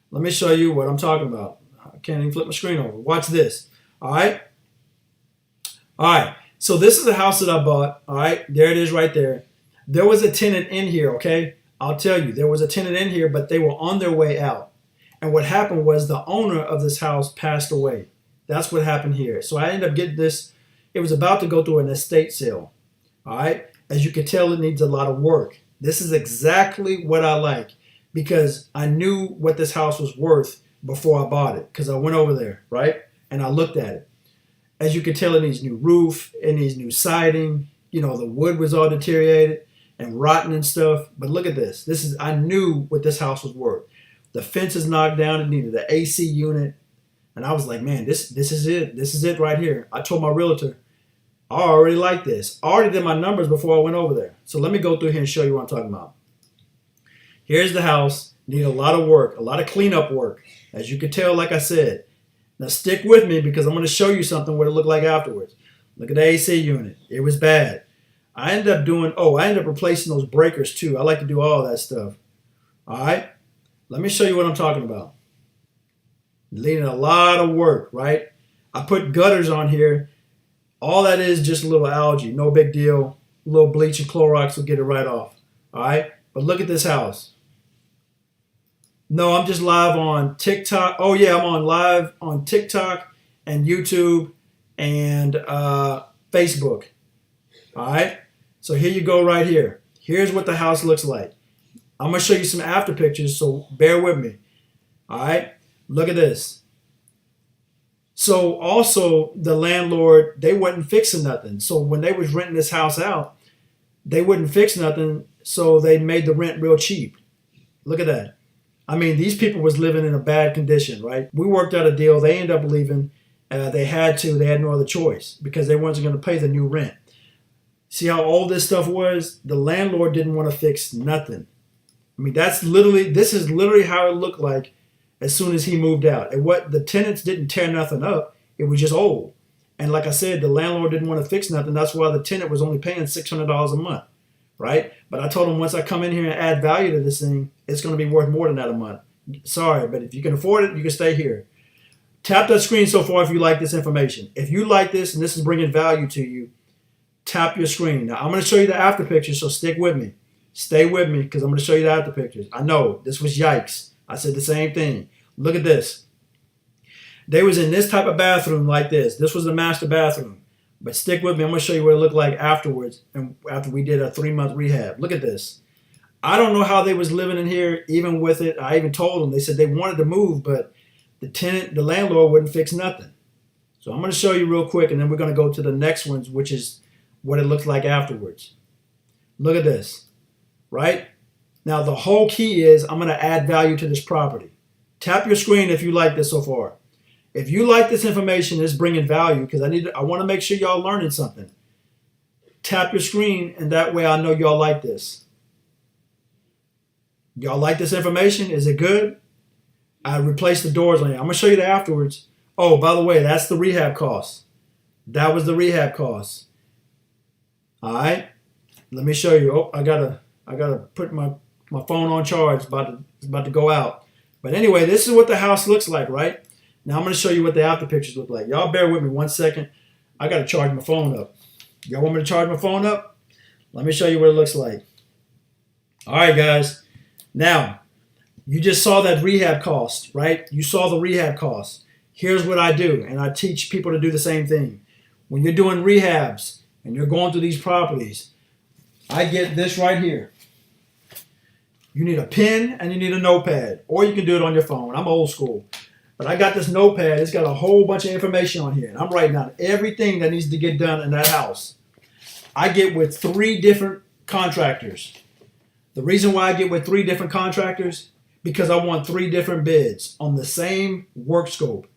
Let me show you what I'm talking about. I can't even flip my screen over. Watch this. All right. All right. So this is the house that I bought. All right. There it is right there. There was a tenant in here. Okay. I'll tell you, there was a tenant in here, but they were on their way out. And what happened was the owner of this house passed away. That's what happened here. So I ended up getting this. It was about to go through an estate sale. All right. As you can tell, it needs a lot of work. This is exactly what I like because I knew what this house was worth before I bought it because I went over there, right? And I looked at it. As you can tell, it needs new roof, it needs new siding. The wood was all deteriorated and rotten and stuff. But look at this. I knew what this house was worth. The fence is knocked down. It needed an AC unit. And I was like, man, this is it. This is it right here. I told my realtor, I already like this. I already did my numbers before I went over there. So let me go through here and show you what I'm talking about. Here's the house. Need a lot of work, a lot of cleanup work. As you can tell, like I said. Now stick with me because I'm going to show you something what it looked like afterwards. Look at the AC unit. It was bad. I ended up replacing those breakers too. I like to do all that stuff. All right. Let me show you what I'm talking about. Needing a lot of work, right? I put gutters on here. All that is just a little algae. No big deal. A little bleach and Clorox will get it right off. All right. But look at this house. No, I'm just live on TikTok. Oh, yeah, I'm on live on TikTok and YouTube and Facebook. All right. So here you go right here. Here's what the house looks like. I'm going to show you some after pictures, so bear with me. All right. Look at this. So also the landlord, they wasn't fixing nothing. So when they was renting this house out, they wouldn't fix nothing. So they made the rent real cheap. Look at that. I mean, these people was living in a bad condition, right? We worked out a deal. They ended up leaving. They had no other choice because they weren't going to pay the new rent. See how old this stuff was? The landlord didn't want to fix nothing. I mean, this is literally how it looked like as soon as he moved out. And what the tenants didn't tear nothing up. It was just old. And like I said, the landlord didn't want to fix nothing. That's why the tenant was only paying $600 a month, right? But I told him once I come in here and add value to this thing, it's going to be worth more than that a month. Sorry, but if you can afford it, you can stay here. Tap that screen so far if you like this information. If you like this and this is bringing value to you, tap your screen. Now, I'm going to show you the after pictures, so stick with me. Stay with me because I'm going to show you the after pictures. I know, this was yikes. I said the same thing. Look at this. They was in this type of bathroom like this. This was the master bathroom. But stick with me. I'm going to show you what it looked like afterwards and after we did a 3-month rehab. Look at this. I don't know how they was living in here even with it. I even told them. They said they wanted to move, but the landlord wouldn't fix nothing. So I'm going to show you real quick, and then we're going to go to the next ones, which is what it looks like afterwards. Look at this, right? Now, the whole key is I'm going to add value to this property. Tap your screen if you like this so far. If you like this information, it's bringing value because I want to make sure y'all learning something. Tap your screen, and that way I know y'all like this. Y'all like this information? Is it good? I replaced the doors on here. I'm going to show you that afterwards. Oh, by the way, that's the rehab cost. That was the rehab cost. All right. Let me show you. Oh, I gotta put my phone on charge. It's about to go out. But anyway, this is what the house looks like, right? Now I'm gonna show you what the after pictures look like. Y'all bear with me 1 second. I gotta charge my phone up. Y'all want me to charge my phone up? Let me show you what it looks like. All right, guys. Now, you just saw that rehab cost, right? You saw the rehab cost. Here's what I do, and I teach people to do the same thing. When you're doing rehabs and you're going through these properties, I get this right here. You need a pen and you need a notepad, or you can do it on your phone. I'm old school. But I got this notepad. It's got a whole bunch of information on here, and I'm writing down everything that needs to get done in that house. I get with 3 different contractors. The reason why I get with 3 different contractors, because I want 3 different bids on the same work scope.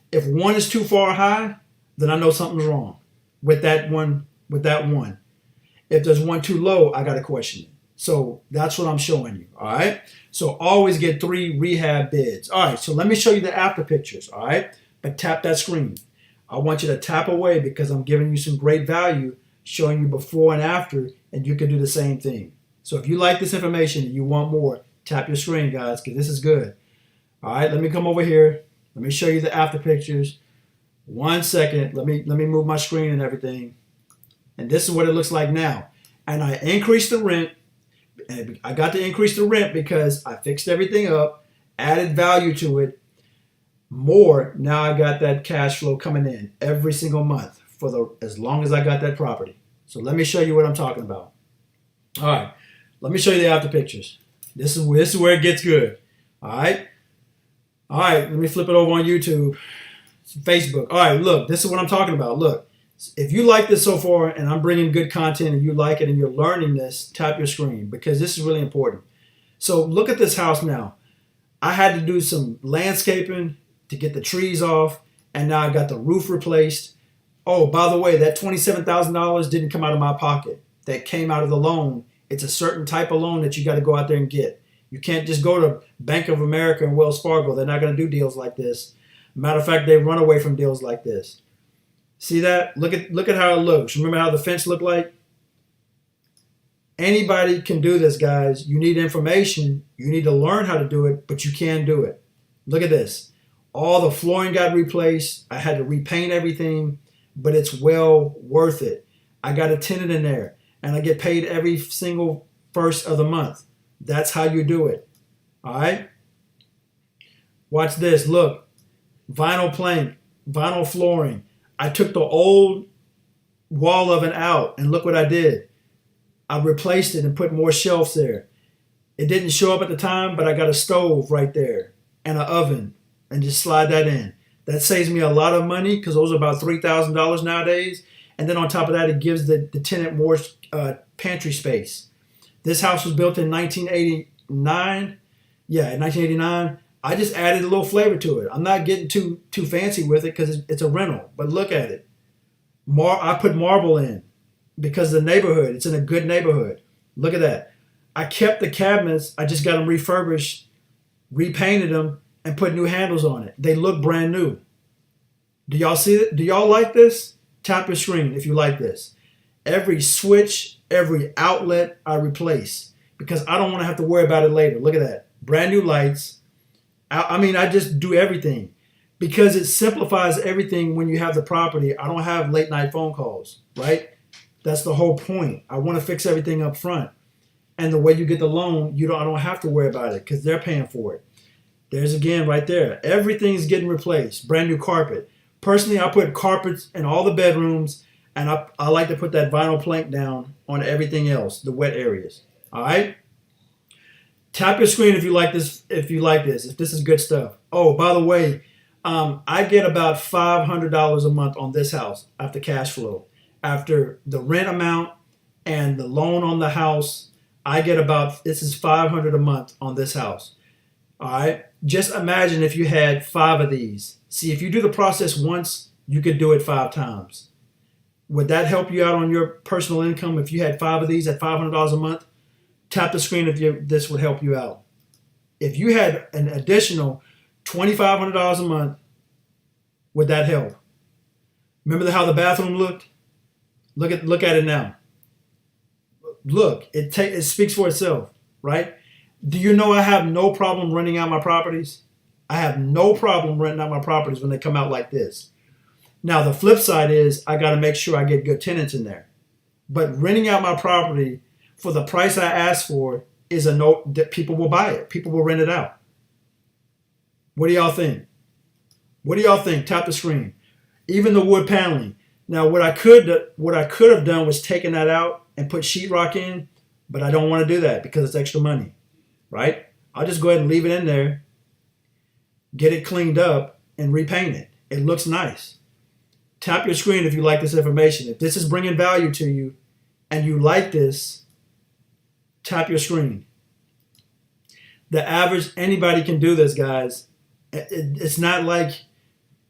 If one is too far high, then I know something's wrong with that one. If there's one too low, I got to question it. So that's what I'm showing you. All right. So always get 3 rehab bids. All right. So let me show you the after pictures. All right. But tap that screen. I want you to tap away because I'm giving you some great value, showing you before and after, and you can do the same thing. So if you like this information and you want more, tap your screen, guys, because this is good. All right. Let me come over here. Let me show you the after pictures. 1 second. Let me move my screen and everything. And this is what it looks like now. And I increased the rent. And I got to increase the rent because I fixed everything up, added value to it more. Now I got that cash flow coming in every single month for as long as I got that property. So let me show you what I'm talking about. All right. Let me show you the after pictures. This is where it gets good. All right. All right. Let me flip it over on YouTube, Facebook. All right. Look, this is what I'm talking about. Look. If you like this so far and I'm bringing good content and you like it and you're learning this, tap your screen because this is really important. So look at this house now. I had to do some landscaping to get the trees off, and now I got the roof replaced. Oh, by the way, that $27,000 didn't come out of my pocket. That came out of the loan. It's a certain type of loan that you got to go out there and get. You can't just go to Bank of America and Wells Fargo. They're not going to do deals like this. Matter of fact, they run away from deals like this. See that? Look at how it looks. Remember how the fence looked like? Anybody can do this, guys. You need information. You need to learn how to do it, but you can do it. Look at this. All the flooring got replaced. I had to repaint everything, but it's well worth it. I got a tenant in there, and I get paid every single first of the month. That's how you do it. All right? Watch this. Look. Vinyl plank, vinyl flooring. I took the old wall oven out, and look what I did. I replaced it and put more shelves there. It didn't show up at the time, but I got a stove right there and an oven, and just slide that in. That saves me a lot of money because those are about $3,000 nowadays. And then on top of that, it gives the tenant more pantry space. This house was built in 1989. Yeah, in 1989. I just added a little flavor to it. I'm not getting too fancy with it because it's a rental. But look at it. I put marble in because the neighborhood, it's in a good neighborhood. Look at that. I kept the cabinets. I just got them refurbished, repainted them, and put new handles on it. They look brand new. Do y'all see it? Do y'all like this? Tap your screen if you like this. Every switch, every outlet I replace because I don't want to have to worry about it later. Look at that. Brand new lights. I just do everything because it simplifies everything when you have the property. I don't have late night phone calls, right? That's the whole point. I want to fix everything up front. And the way you get the loan, I don't have to worry about it because they're paying for it. There's again right there. Everything's getting replaced. Brand new carpet. Personally, I put carpets in all the bedrooms, and I like to put that vinyl plank down on everything else, the wet areas. All right? Tap your screen if you like this. If this is good stuff. Oh, by the way, I get about $500 a month on this house after cash flow. After the rent amount and the loan on the house, I get this is $500 a month on this house. All right. Just imagine if you had 5 of these. See, if you do the process once, you could do it 5 times. Would that help you out on your personal income if you had 5 of these at $500 a month? Tap the screen if this would help you out. If you had an additional $2,500 a month, would that help? Remember how the bathroom looked? Look at it now. Look, it speaks for itself, right? Do you know I have no problem renting out my properties? I have no problem renting out my properties when they come out like this. Now the flip side is I got to make sure I get good tenants in there. But renting out my property for the price I asked for is a no that people will buy it. People will rent it out. What do y'all think? What do y'all think? Tap the screen. Even the wood paneling. Now what I could have done was taken that out and put sheetrock in, but I don't want to do that because it's extra money, right? I'll just go ahead and leave it in there, get it cleaned up, and repaint it. It looks nice. Tap your screen if you like this information. If this is bringing value to you and you like this, tap your screen. The average, anybody can do this, guys. It's not like,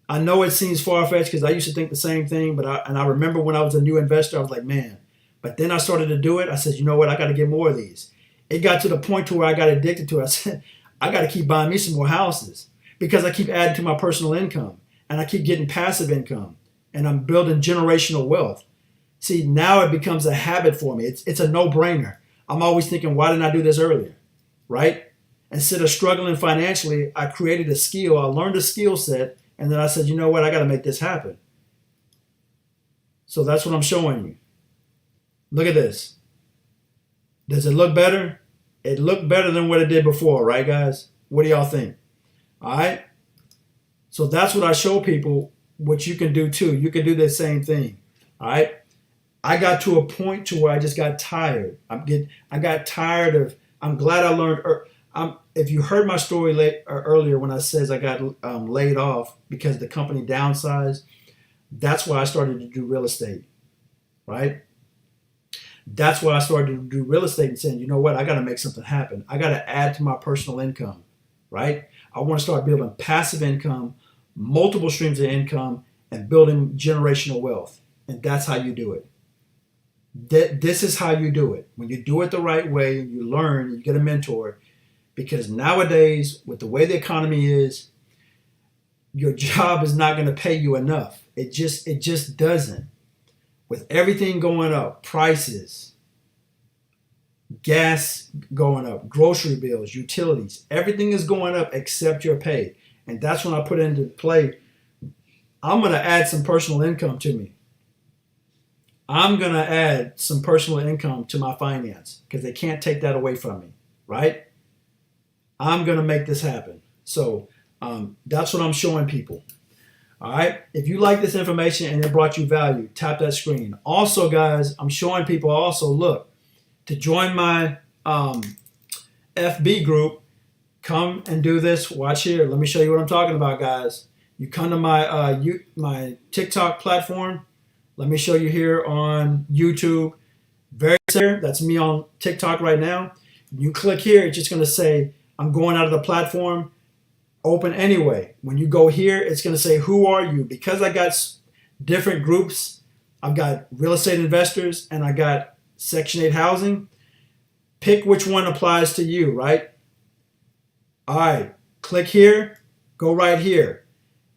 I know it seems far-fetched because I used to think the same thing, but I remember when I was a new investor, I was like, man. But then I started to do it. I said, you know what? I got to get more of these. It got to the point to where I got addicted to it. I said, I got to keep buying me some more houses because I keep adding to my personal income and I keep getting passive income and I'm building generational wealth. See, now it becomes a habit for me. It's a no-brainer. I'm always thinking, why didn't I do this earlier, right? Instead of struggling financially, I created a skill. I learned a skill set, and then I said, you know what? I got to make this happen. So that's what I'm showing you. Look at this. Does it look better? It looked better than what it did before, right, guys? What do y'all think? All right? So that's what I show people, what you can do too. You can do the same thing, all right? I got to a point to where I just got tired. I got tired of, I'm glad I learned, if you heard my story earlier when I says I got laid off because the company downsized, that's why I started to do real estate, right? That's why I started to do real estate and saying, you know what, I got to make something happen. I got to add to my personal income, right? I want to start building passive income, multiple streams of income, and building generational wealth. And that's how you do it. This is how you do it. When you do it the right way, you learn, you get a mentor. Because nowadays, with the way the economy is, your job is not going to pay you enough. It just doesn't. With everything going up, prices, gas going up, grocery bills, utilities, everything is going up except your pay. And that's when I put into play, I'm going to add some personal income to me. I'm going to add some personal income to my finance because they can't take that away from me, right? I'm going to make this happen. So that's what I'm showing people. All right. If you like this information and it brought you value, tap that screen. Also, guys, I'm showing people also, look, to join my FB group, come and do this. Watch here. Let me show you what I'm talking about, guys. You come to my TikTok platform. Let me show you here on YouTube. Very clear. That's me on TikTok right now. You click here, it's just going to say, I'm going out of the platform. Open anyway. When you go here, it's going to say, who are you? Because I got different groups. I've got real estate investors and I got Section 8 housing. Pick which one applies to you, right? All right. Click here. Go right here.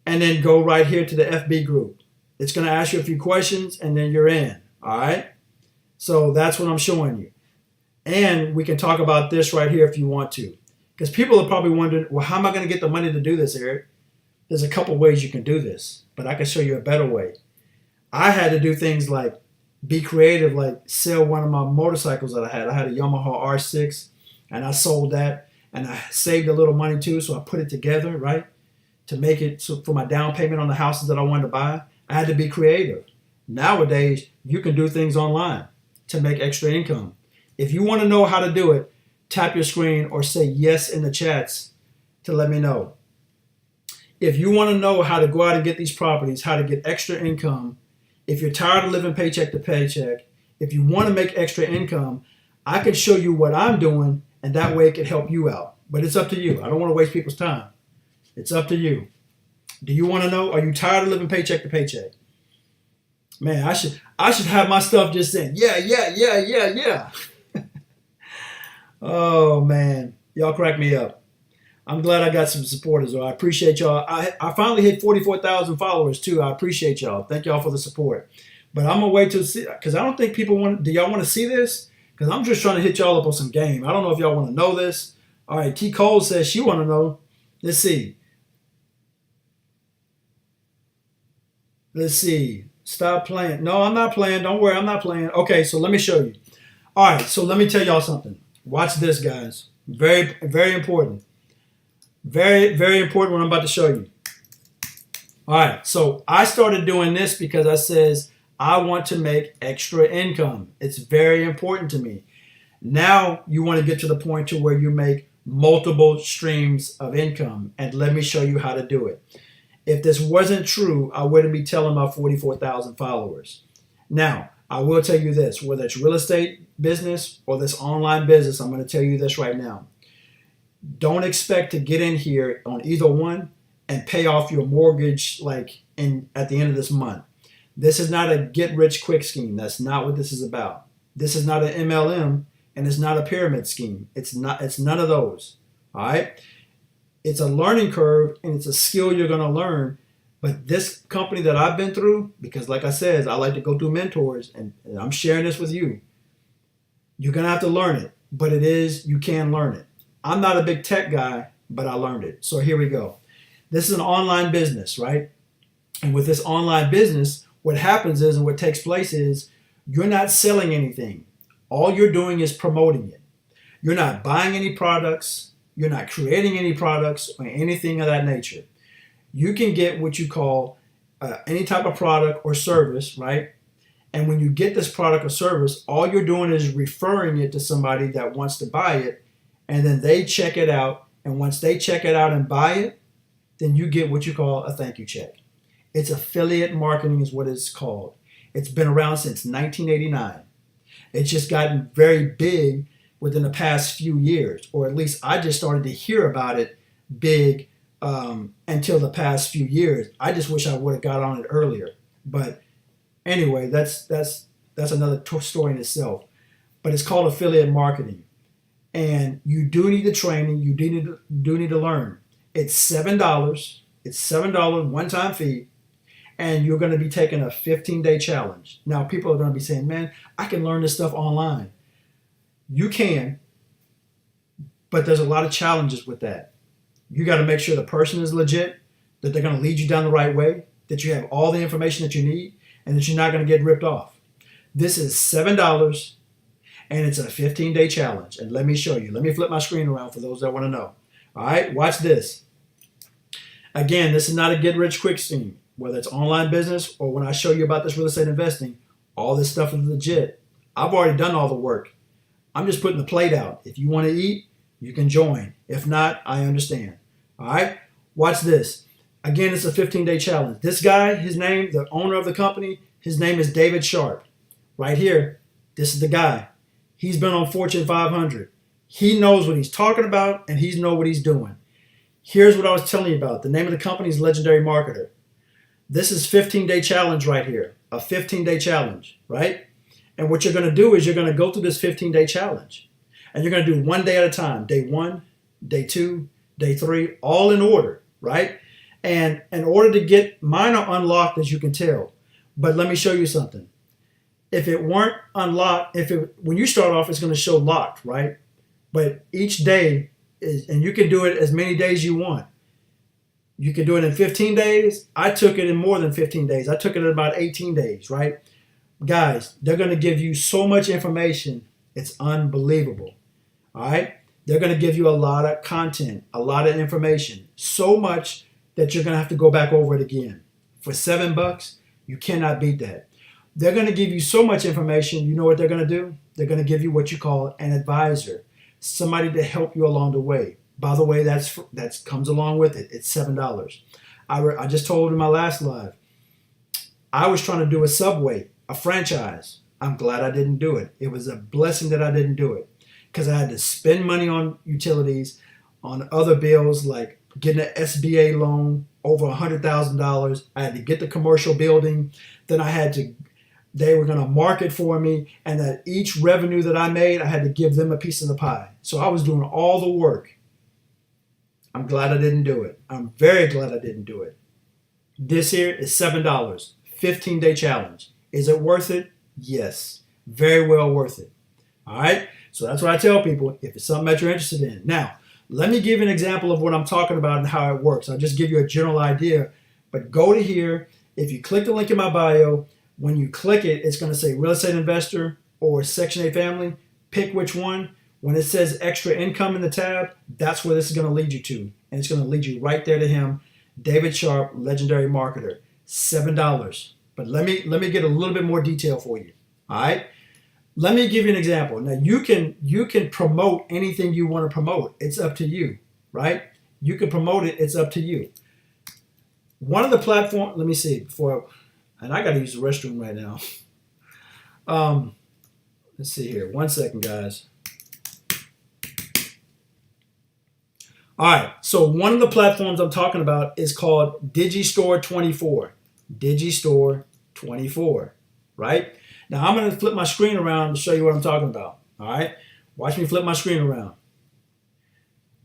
And then go right here to the FB group. It's going to ask you a few questions and then you're in. All right. So that's what I'm showing you. And we can talk about this right here if you want to. Because people are probably wondering, well, how am I going to get the money to do this, Eric? There's a couple ways you can do this, but I can show you a better way. I had to do things like be creative, like sell one of my motorcycles that I had. I had a Yamaha R6, and I sold that, and I saved a little money too, so I put it together, right, to make it so for my down payment on the houses that I wanted to buy. I had to be creative. Nowadays, you can do things online to make extra income. If you want to know how to do it, tap your screen or say yes in the chats to let me know. If you want to know how to go out and get these properties, how to get extra income, if you're tired of living paycheck to paycheck, if you want to make extra income, I can show you what I'm doing and that way it can help you out. But it's up to you. I don't want to waste people's time. It's up to you. Do you want to know? Are you tired of living paycheck to paycheck? Man, I should have my stuff just saying, yeah. Oh, man. Y'all crack me up. I'm glad I got some supporters. I appreciate y'all. I finally hit 44,000 followers too. I appreciate y'all. Thank y'all for the support. But I'm gonna wait to see because I don't think people want. Do y'all want to see this? Because I'm just trying to hit y'all up on some game. I don't know if y'all want to know this. All right, T Cole says she want to know. Let's see. Let's see. Stop playing. No, I'm not playing. Don't worry, I'm not playing. Okay, so let me show you. All right, so let me tell y'all something. Watch this, guys. Very, very important. Very, very important what I'm about to show you. All right, so I started doing this because I says I want to make extra income. It's very important to me. Now you want to get to the point to where you make multiple streams of income, and let me show you how to do it. If this wasn't true, I wouldn't be telling my 44,000 followers. Now, I will tell you this, whether it's real estate business or this online business, I'm going to tell you this right now. Don't expect to get in here on either one and pay off your mortgage at the end of this month. This is not a get rich quick scheme. That's not what this is about. This is not an MLM and it's not a pyramid scheme. It's none of those. All right? It's a learning curve and it's a skill you're going to learn. But this company that I've been through, because like I said, I like to go through mentors and I'm sharing this with you. You're going to have to learn it, but you can learn it. I'm not a big tech guy, but I learned it. So here we go. This is an online business, right? And with this online business, what happens is and what takes place is you're not selling anything. All you're doing is promoting it. You're not buying any products. You're not creating any products or anything of that nature. You can get what you call any type of product or service, right? And when you get this product or service, all you're doing is referring it to somebody that wants to buy it, and then they check it out. And once they check it out and buy it, then you get what you call a thank you check. It's affiliate marketing is what it's called. It's been around since 1989. It's just gotten very big within the past few years, or at least I just started to hear about it big until the past few years. I just wish I would have got on it earlier. But anyway, that's another story in itself. But it's called affiliate marketing. And you do need the training. You do need to learn. It's $7. It's $7 one-time fee. And you're going to be taking a 15-day challenge. Now, people are going to be saying, man, I can learn this stuff online. You can, but there's a lot of challenges with that. You got to make sure the person is legit, that they're going to lead you down the right way, that you have all the information that you need, and that you're not going to get ripped off. This is $7, and it's a 15-day challenge. And let me show you. Let me flip my screen around for those that want to know. All right, watch this. Again, this is not a get-rich-quick scheme. Whether it's online business or when I show you about this real estate investing, all this stuff is legit. I've already done all the work. I'm just putting the plate out. If you want to eat, you can join. If not, I understand. All right? Watch this. Again, it's a 15-day challenge. This guy, his name, the owner of the company, his name is David Sharp. Right here, this is the guy. He's been on Fortune 500. He knows what he's talking about, and he knows what he's doing. Here's what I was telling you about. The name of the company is Legendary Marketer. This is 15-day challenge right here, a 15-day challenge, right? And what you're going to do is you're going to go through this 15-day challenge. And you're going to do one day at a time. Day 1, day 2, day 3, all in order, right? And in order to get, mine are unlocked as you can tell. But let me show you something. If it weren't unlocked, when you start off, it's going to show locked, right? But each day, and you can do it as many days you want. You can do it in 15 days. I took it in more than 15 days. I took it in about 18 days, right? Guys, they're going to give you so much information. It's unbelievable. All right? They're going to give you a lot of content, a lot of information, so much that you're going to have to go back over it again. For $7, you cannot beat that. They're going to give you so much information. You know what they're going to do? They're going to give you what you call an advisor, somebody to help you along the way. By the way, that comes along with it. It's $7. I just told in my last live, I was trying to do a Subway, a franchise. I'm glad I didn't do it. It was a blessing that I didn't do it because I had to spend money on utilities, on other bills like getting an SBA loan over $100,000. I had to get the commercial building. Then they were going to market for me, and that each revenue that I made, I had to give them a piece of the pie. So I was doing all the work. I'm glad I didn't do it. I'm very glad I didn't do it. This here is $7, 15-day challenge. Is it worth it? Yes, very well worth it. All right, so that's what I tell people if it's something that you're interested in. Now, let me give you an example of what I'm talking about and how it works. I'll just give you a general idea, but go to here. If you click the link in my bio, when you click it, it's going to say real estate investor or Section 8 family. Pick which one. When it says extra income in the tab, that's where this is going to lead you to. And it's going to lead you right there to him, David Sharp, legendary marketer, $7. But let me get a little bit more detail for you. All right. Let me give you an example. Now you can promote anything you want to promote. It's up to you, right? You can promote it. It's up to you. One of the platforms. Let me see and I got to use the restroom right now. Let's see here. 1 second, guys. All right. So one of the platforms I'm talking about is called Digistore 24. Digistore 24, right? Now I'm going to flip my screen around to show you what I'm talking about. All right. Watch me flip my screen around.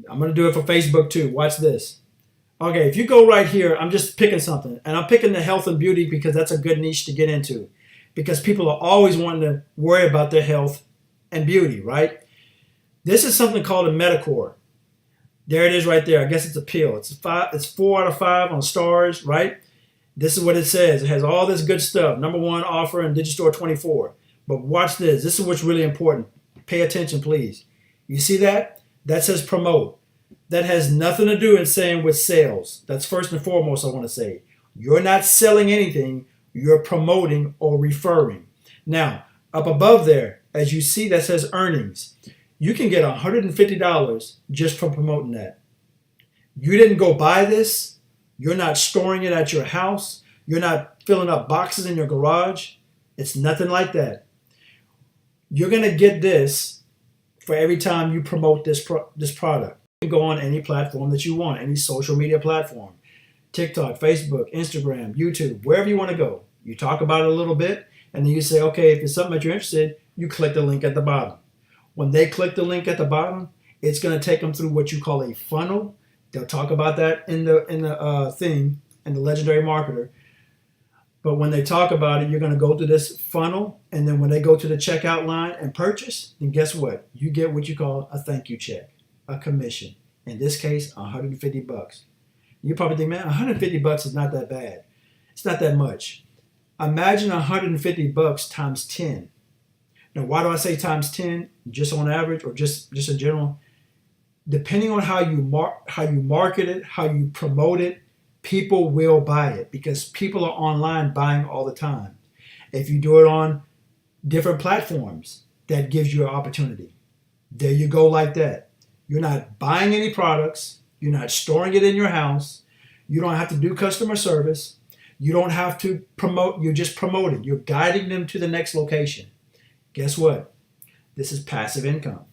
I'm going to do it for Facebook too. Watch this. Okay. If you go right here, I'm just picking something, and I'm picking the health and beauty because that's a good niche to get into, because people are always wanting to worry about their health and beauty, right? This is something called a Metacore. There it is right there. I guess it's a pill. It's 4 out of 5 on stars, right? This is what it says. It has all this good stuff. Number 1 offer in Digistore 24. But watch this. This is what's really important. Pay attention, please. You see that? That says promote. That has nothing to do with sales. That's first and foremost I want to say. You're not selling anything. You're promoting or referring. Now, up above there, as you see, that says earnings. You can get $150 just from promoting that. You didn't go buy this. You're not storing it at your house. You're not filling up boxes in your garage. It's nothing like that. You're going to get this for every time you promote this product. You can go on any platform that you want, any social media platform. TikTok, Facebook, Instagram, YouTube, wherever you want to go. You talk about it a little bit, and then you say, okay, if it's something that you're interested, you click the link at the bottom. When they click the link at the bottom, it's going to take them through what you call a funnel. They'll talk about that in the thing, in the legendary marketer. But when they talk about it, you're going to go through this funnel, and then when they go to the checkout line and purchase, then guess what? You get what you call a thank you check, a commission. In this case, $150. You probably think, man, $150 is not that bad. It's not that much. Imagine $150 times 10. Now, why do I say times 10? Just on average, or just in general? Depending on how you market it, how you promote it, people will buy it, because people are online buying all the time. If you do it on different platforms, that gives you an opportunity. There you go, like that. You're not buying any products. You're not storing it in your house. You don't have to do customer service. You don't have to promote. You're just promoting. You're guiding them to the next location. Guess what? This is passive income.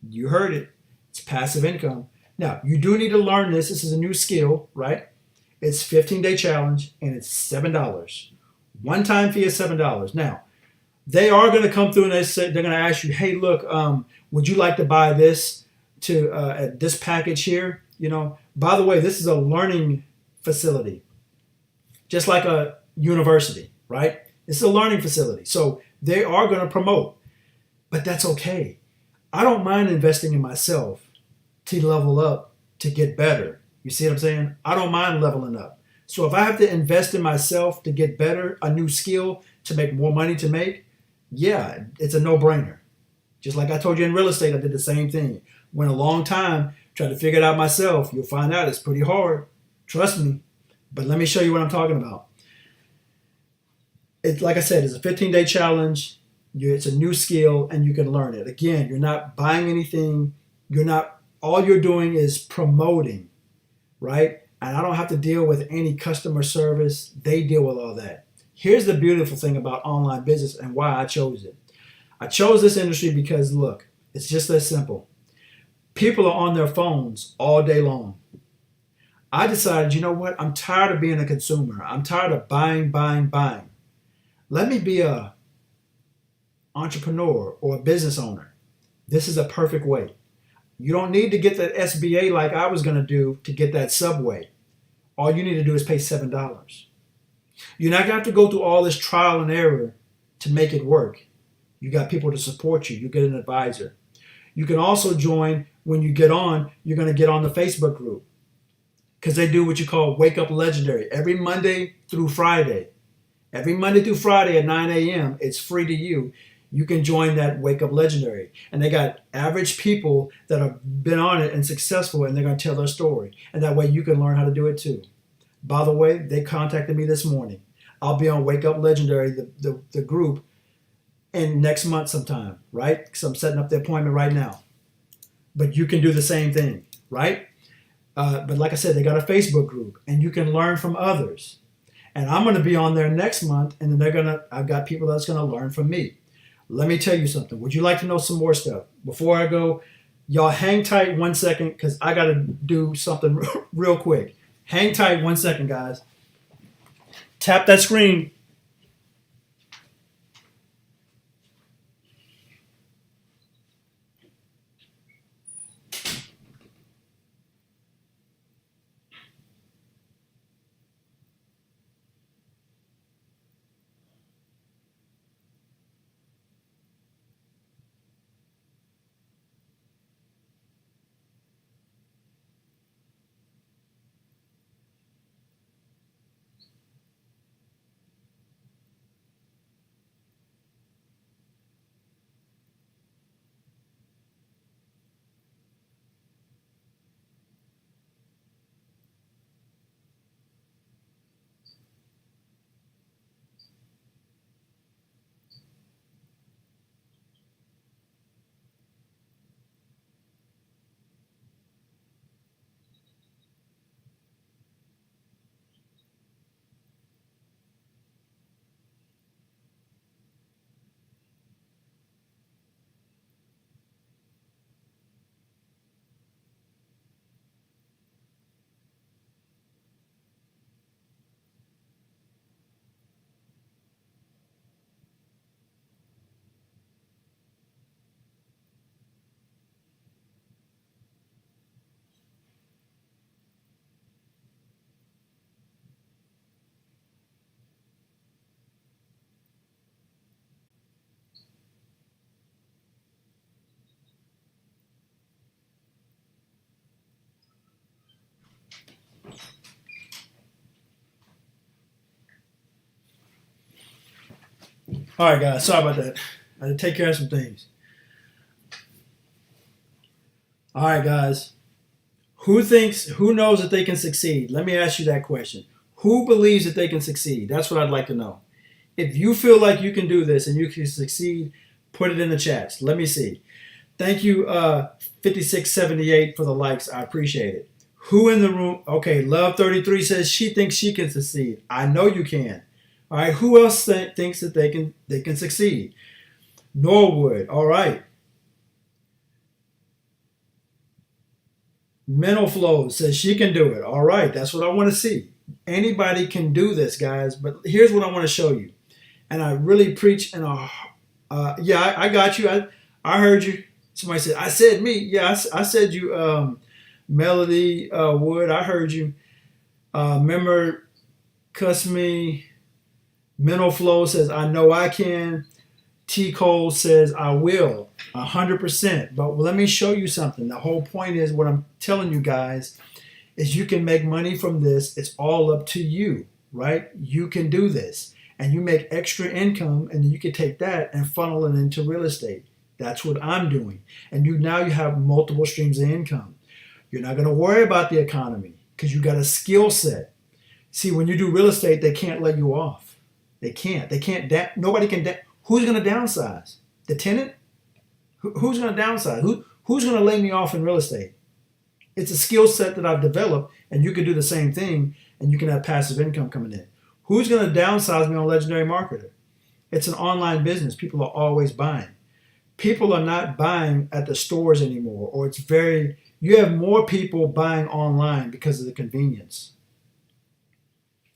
You heard it. It's passive income. Now, you do need to learn this. This is a new skill, right? It's 15-day challenge, and it's $7. One-time fee is $7. Now, they are going to come through and they're going to ask you, hey, look, would you like to buy this at this package here? You know, by the way, this is a learning facility, just like a university, right? It's a learning facility. So they are going to promote, but that's okay. I don't mind investing in myself to level up, to get better. You see what I'm saying? I don't mind leveling up. So if I have to invest in myself to get better, a new skill to make more money to make, yeah, it's a no-brainer. Just like I told you in real estate, I did the same thing. Went a long time trying to figure it out myself. You'll find out it's pretty hard. Trust me. But let me show you what I'm talking about. It's like I said, it's a 15-day challenge. It's a new skill, and you can learn it. Again, you're not buying anything. All you're doing is promoting, right? And I don't have to deal with any customer service. They deal with all that. Here's the beautiful thing about online business and why I chose it. I chose this industry because, look, it's just that simple. People are on their phones all day long. I decided, you know what? I'm tired of being a consumer. I'm tired of buying. Let me be a entrepreneur or a business owner. This is a perfect way. You don't need to get that SBA like I was going to do to get that Subway. All you need to do is pay $7. You're not going to have to go through all this trial and error to make it work. You got people to support you. You get an advisor. You can also join when you get on, you're going to get on the Facebook group because they do what you call Wake Up Legendary every Monday through Friday. Every Monday through Friday at 9 a.m., it's free to you. You can join that Wake Up Legendary. And they got average people that have been on it and successful, and they're going to tell their story. And that way you can learn how to do it too. By the way, they contacted me this morning. I'll be on Wake Up Legendary, the group, in next month sometime, right? Because I'm setting up the appointment right now. But you can do the same thing, right? But like I said, they got a Facebook group, and you can learn from others. And I'm going to be on there next month, and then I've got people that's going to learn from me. Let me tell you something. Would you like to know some more stuff? Before I go, y'all hang tight 1 second because I got to do something real quick. Hang tight 1 second, guys. Tap that screen. All right, guys. Sorry about that. I had to take care of some things. All right, guys. Who knows that they can succeed? Let me ask you that question. Who believes that they can succeed? That's what I'd like to know. If you feel like you can do this and you can succeed, put it in the chats. Let me see. Thank you, 5678 for the likes. I appreciate it. Who in the room? Okay, Love 33 says she thinks she can succeed. I know you can. All right, who else thinks that they can succeed? Norwood. All right. Mental Flow says she can do it. All right, that's what I want to see. Anybody can do this, guys. But here's what I want to show you. And I really preach in a yeah, I got you. I heard you. Somebody said, I said me. Yeah, I said you, Melody Wood. I heard you. Remember, Cuss Me. Mental Flow says, I know I can. T. Cole says, I will. 100%. But let me show you something. The whole point is what I'm telling you guys is you can make money from this. It's all up to you, right? You can do this. And you make extra income, and you can take that and funnel it into real estate. That's what I'm doing. And now you have multiple streams of income. You're not going to worry about the economy because you got a skill set. See, when you do real estate, they can't let you off. They can't. Nobody can. Who's going to downsize? The tenant? Who's going to downsize? Who's going to lay me off in real estate? It's a skill set that I've developed, and you can do the same thing, and you can have passive income coming in. Who's going to downsize me on Legendary Marketer? It's an online business. People are always buying. People are not buying at the stores anymore, or you have more people buying online because of the convenience.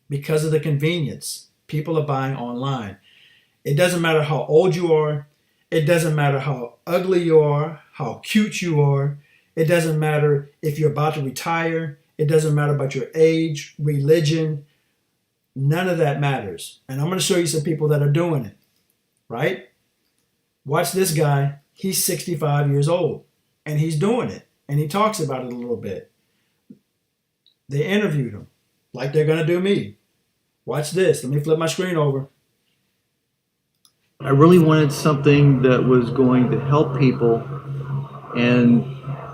Because of the convenience, people are buying online. It doesn't matter how old you are. It doesn't matter how ugly you are, how cute you are. It doesn't matter if you're about to retire. It doesn't matter about your age, religion. None of that matters. And I'm going to show you some people that are doing it, right? Watch this guy. He's 65 years old and he's doing it. And he talks about it a little bit. They interviewed him like they're going to do me. Watch this. Let me flip my screen over. I really wanted something that was going to help people, and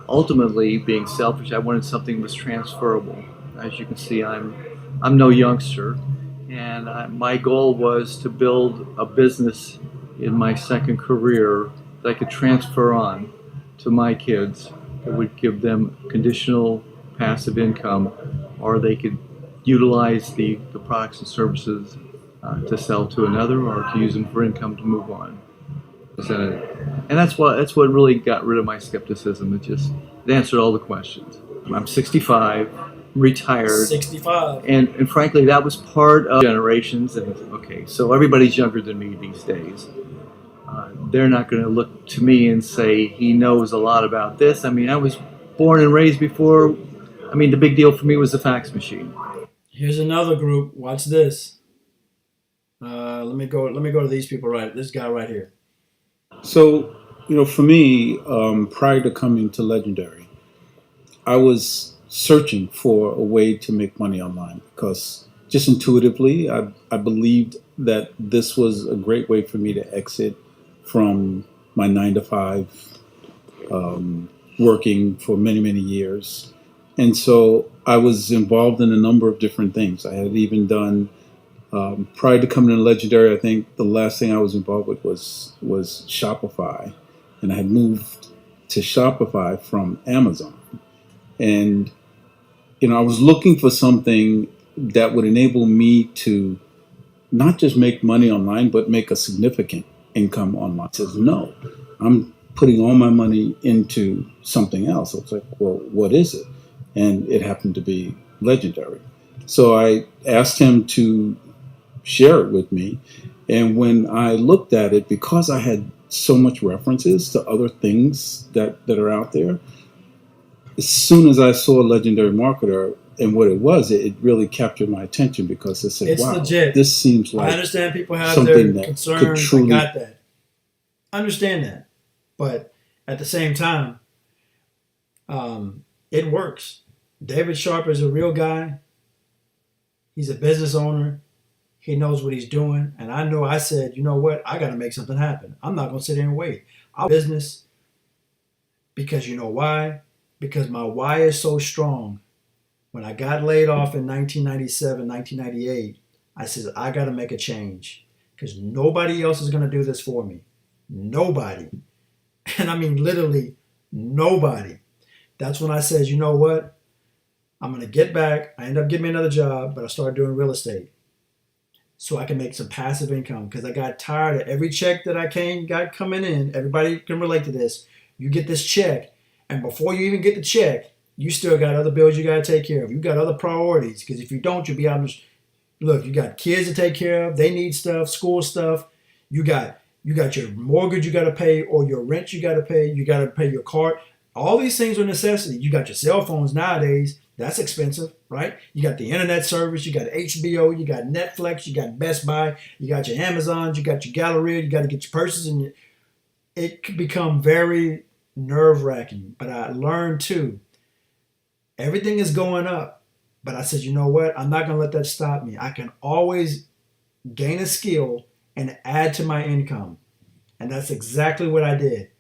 ultimately, being selfish, I wanted something that was transferable. As you can see, I'm no youngster, and my goal was to build a business in my second career that I could transfer on to my kids that would give them conditional passive income, or they could utilize the products and services to sell to another, or to use them for income to move on. And that's what really got rid of my skepticism. It answered all the questions. I'm 65, retired, 65. and frankly, that was part of generations. And okay, so everybody's younger than me these days. They're not going to look to me and say he knows a lot about this. I mean, I was born and raised before. I mean, the big deal for me was the fax machine. Here's another group. Watch this. Let me go to these people right. This guy right here. So, for me, prior to coming to Legendary, I was searching for a way to make money online because just intuitively, I believed that this was a great way for me to exit from my 9-to-5, working for many, many years. And so I was involved in a number of different things. I had even done, prior to coming to Legendary, I think the last thing I was involved with was Shopify. And I had moved to Shopify from Amazon. And, I was looking for something that would enable me to not just make money online, but make a significant income online. I says, no, I'm putting all my money into something else. I was like, well, what is it? And it happened to be Legendary. So I asked him to share it with me. And when I looked at it, because I had so much references to other things that are out there, as soon as I saw Legendary Marketer and what it was, it really captured my attention because it said, It's wow, legit. this seems like I understand people have something their that concerns. could truly... I got that. I understand that. But at the same time, it works. David Sharp is a real guy. He's a business owner. He knows what he's doing. And I said, you know what? I got to make something happen. I'm not going to sit here and wait. I'll business because you know why? Because my why is so strong. When I got laid off in 1997, 1998, I said, I got to make a change because nobody else is going to do this for me. Nobody. And I mean, literally nobody. That's when I said, you know what? I'm going to get back. I ended up getting me another job, but I started doing real estate so I can make some passive income because I got tired of every check that I got coming in. Everybody can relate to this. You get this check, and before you even get the check, you still got other bills you got to take care of. You got other priorities because if you don't, you'll be out of... Look, you got kids to take care of. They need stuff, school stuff. You got your mortgage you got to pay or your rent you got to pay. You got to pay your car. All these things are necessity. You got your cell phones nowadays. That's expensive, right? You got the internet service. You got HBO. You got Netflix. You got Best Buy. You got your Amazons. You got your Galleria. You got to get your purses. And it could become very nerve-wracking. But I learned, too, everything is going up. But I said, you know what? I'm not going to let that stop me. I can always gain a skill and add to my income. And that's exactly what I did.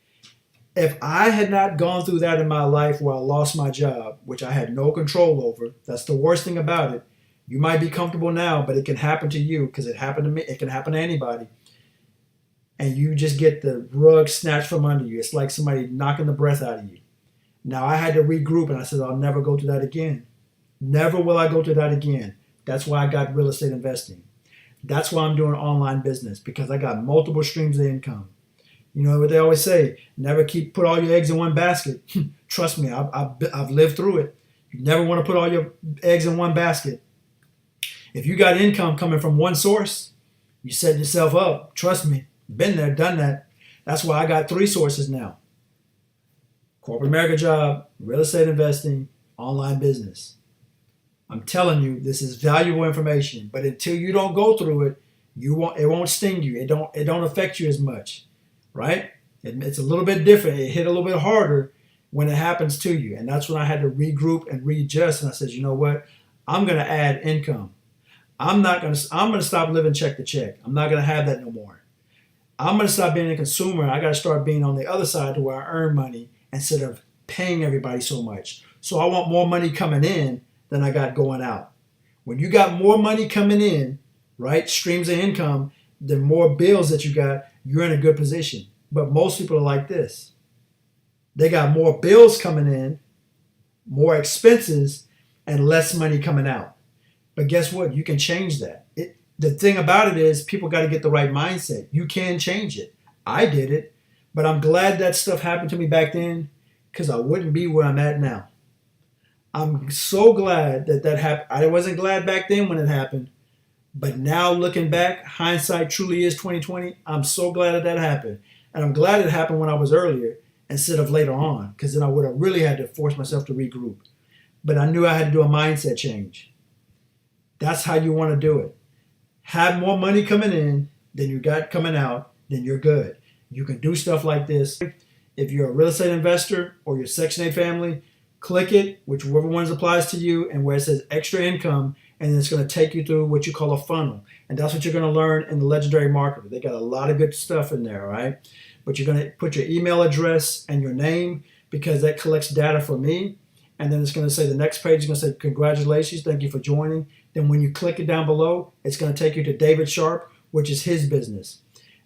If I had not gone through that in my life where I lost my job, which I had no control over, that's the worst thing about it. You might be comfortable now, but it can happen to you because it happened to me. It can happen to anybody. And you just get the rug snatched from under you. It's like somebody knocking the breath out of you. Now I had to regroup and I said, I'll never go through that again. Never will I go through that again. That's why I got real estate investing. That's why I'm doing online business because I got multiple streams of income. You know what they always say, never put all your eggs in one basket. Trust me, I've lived through it. You never want to put all your eggs in one basket. If you got income coming from one source, you set yourself up. Trust me, been there, done that. That's why I got 3 sources now. corporate America job, real estate investing, online business. I'm telling you, this is valuable information. But until you don't go through it, it won't sting you. It don't affect you as much, right? It's a little bit different. It hit a little bit harder when it happens to you, and that's when I had to regroup and readjust. And I said, you know what? I'm going to add income. I'm going to stop living check to check. I'm not going to have that no more. I'm going to stop being a consumer. I got to start being on the other side to where I earn money instead of paying everybody so much. So I want more money coming in than I got going out. When you got more money coming in, right, streams of income, the more bills that you got, you're in a good position. But most people are like this. They got more bills coming in, more expenses, and less money coming out. But guess what? You can change that. The thing about it is people got to get the right mindset. You can change it. I did it, but I'm glad that stuff happened to me back then because I wouldn't be where I'm at now. I'm so glad that happened. I wasn't glad back then when it happened, but now looking back, hindsight truly is 2020. I'm so glad that happened, and I'm glad it happened when I was earlier instead of later on, because then I would have really had to force myself to regroup. But I knew I had to do a mindset change. That's how you want to do it. Have more money coming in than you got coming out, then you're good. You can do stuff like this. If you're a real estate investor or your Section 8 family, click it, whichever one applies to you, and where it says extra income, and then it's going to take you through what you call a funnel. And that's what you're going to learn in the Legendary Marketer. They got a lot of good stuff in there, right? But you're going to put your email address and your name because that collects data for me. And then it's going to say the next page is going to say, congratulations, thank you for joining. Then when you click it down below, it's going to take you to David Sharp, which is his business.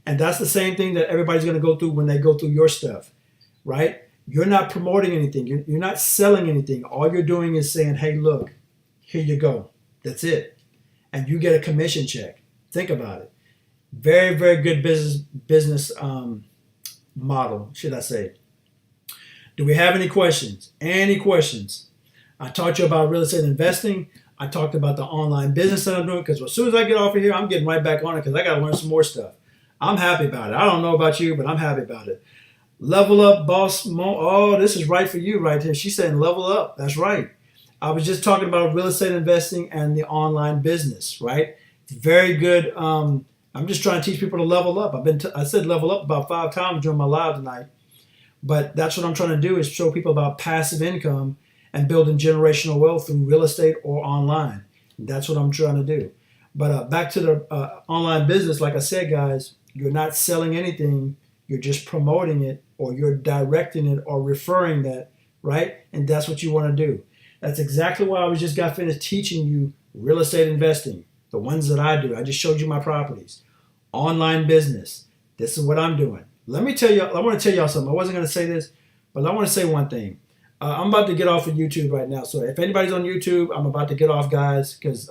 And that's the same thing that everybody's going to go through when they go through your stuff, right? You're not promoting anything. You're not selling anything. All you're doing is saying, hey, look, here you go. That's it. And you get a commission check. Think about it. Very, very good business model, should I say. Do we have any questions? Any questions? I taught you about real estate investing. I talked about the online business that I'm doing because as soon as I get off of here, I'm getting right back on it because I got to learn some more stuff. I'm happy about it. I don't know about you, but I'm happy about it. Level up, boss. Oh, this is right for you right here. She's saying level up. That's right. I was just talking about real estate investing and the online business, right? It's very good. I'm just trying to teach people to level up. I said level up about 5 times during my live tonight. But that's what I'm trying to do is show people about passive income and building generational wealth through real estate or online. And that's what I'm trying to do. But back to the online business, like I said, guys, you're not selling anything. You're just promoting it or you're directing it or referring that, right? And that's what you want to do. That's exactly why I just got finished teaching you real estate investing, the ones that I do. I just showed you my properties. Online business. This is what I'm doing. Let me tell you, I want to tell y'all something. I wasn't going to say this, but I want to say one thing. I'm about to get off of YouTube right now. So if anybody's on YouTube, I'm about to get off, guys, because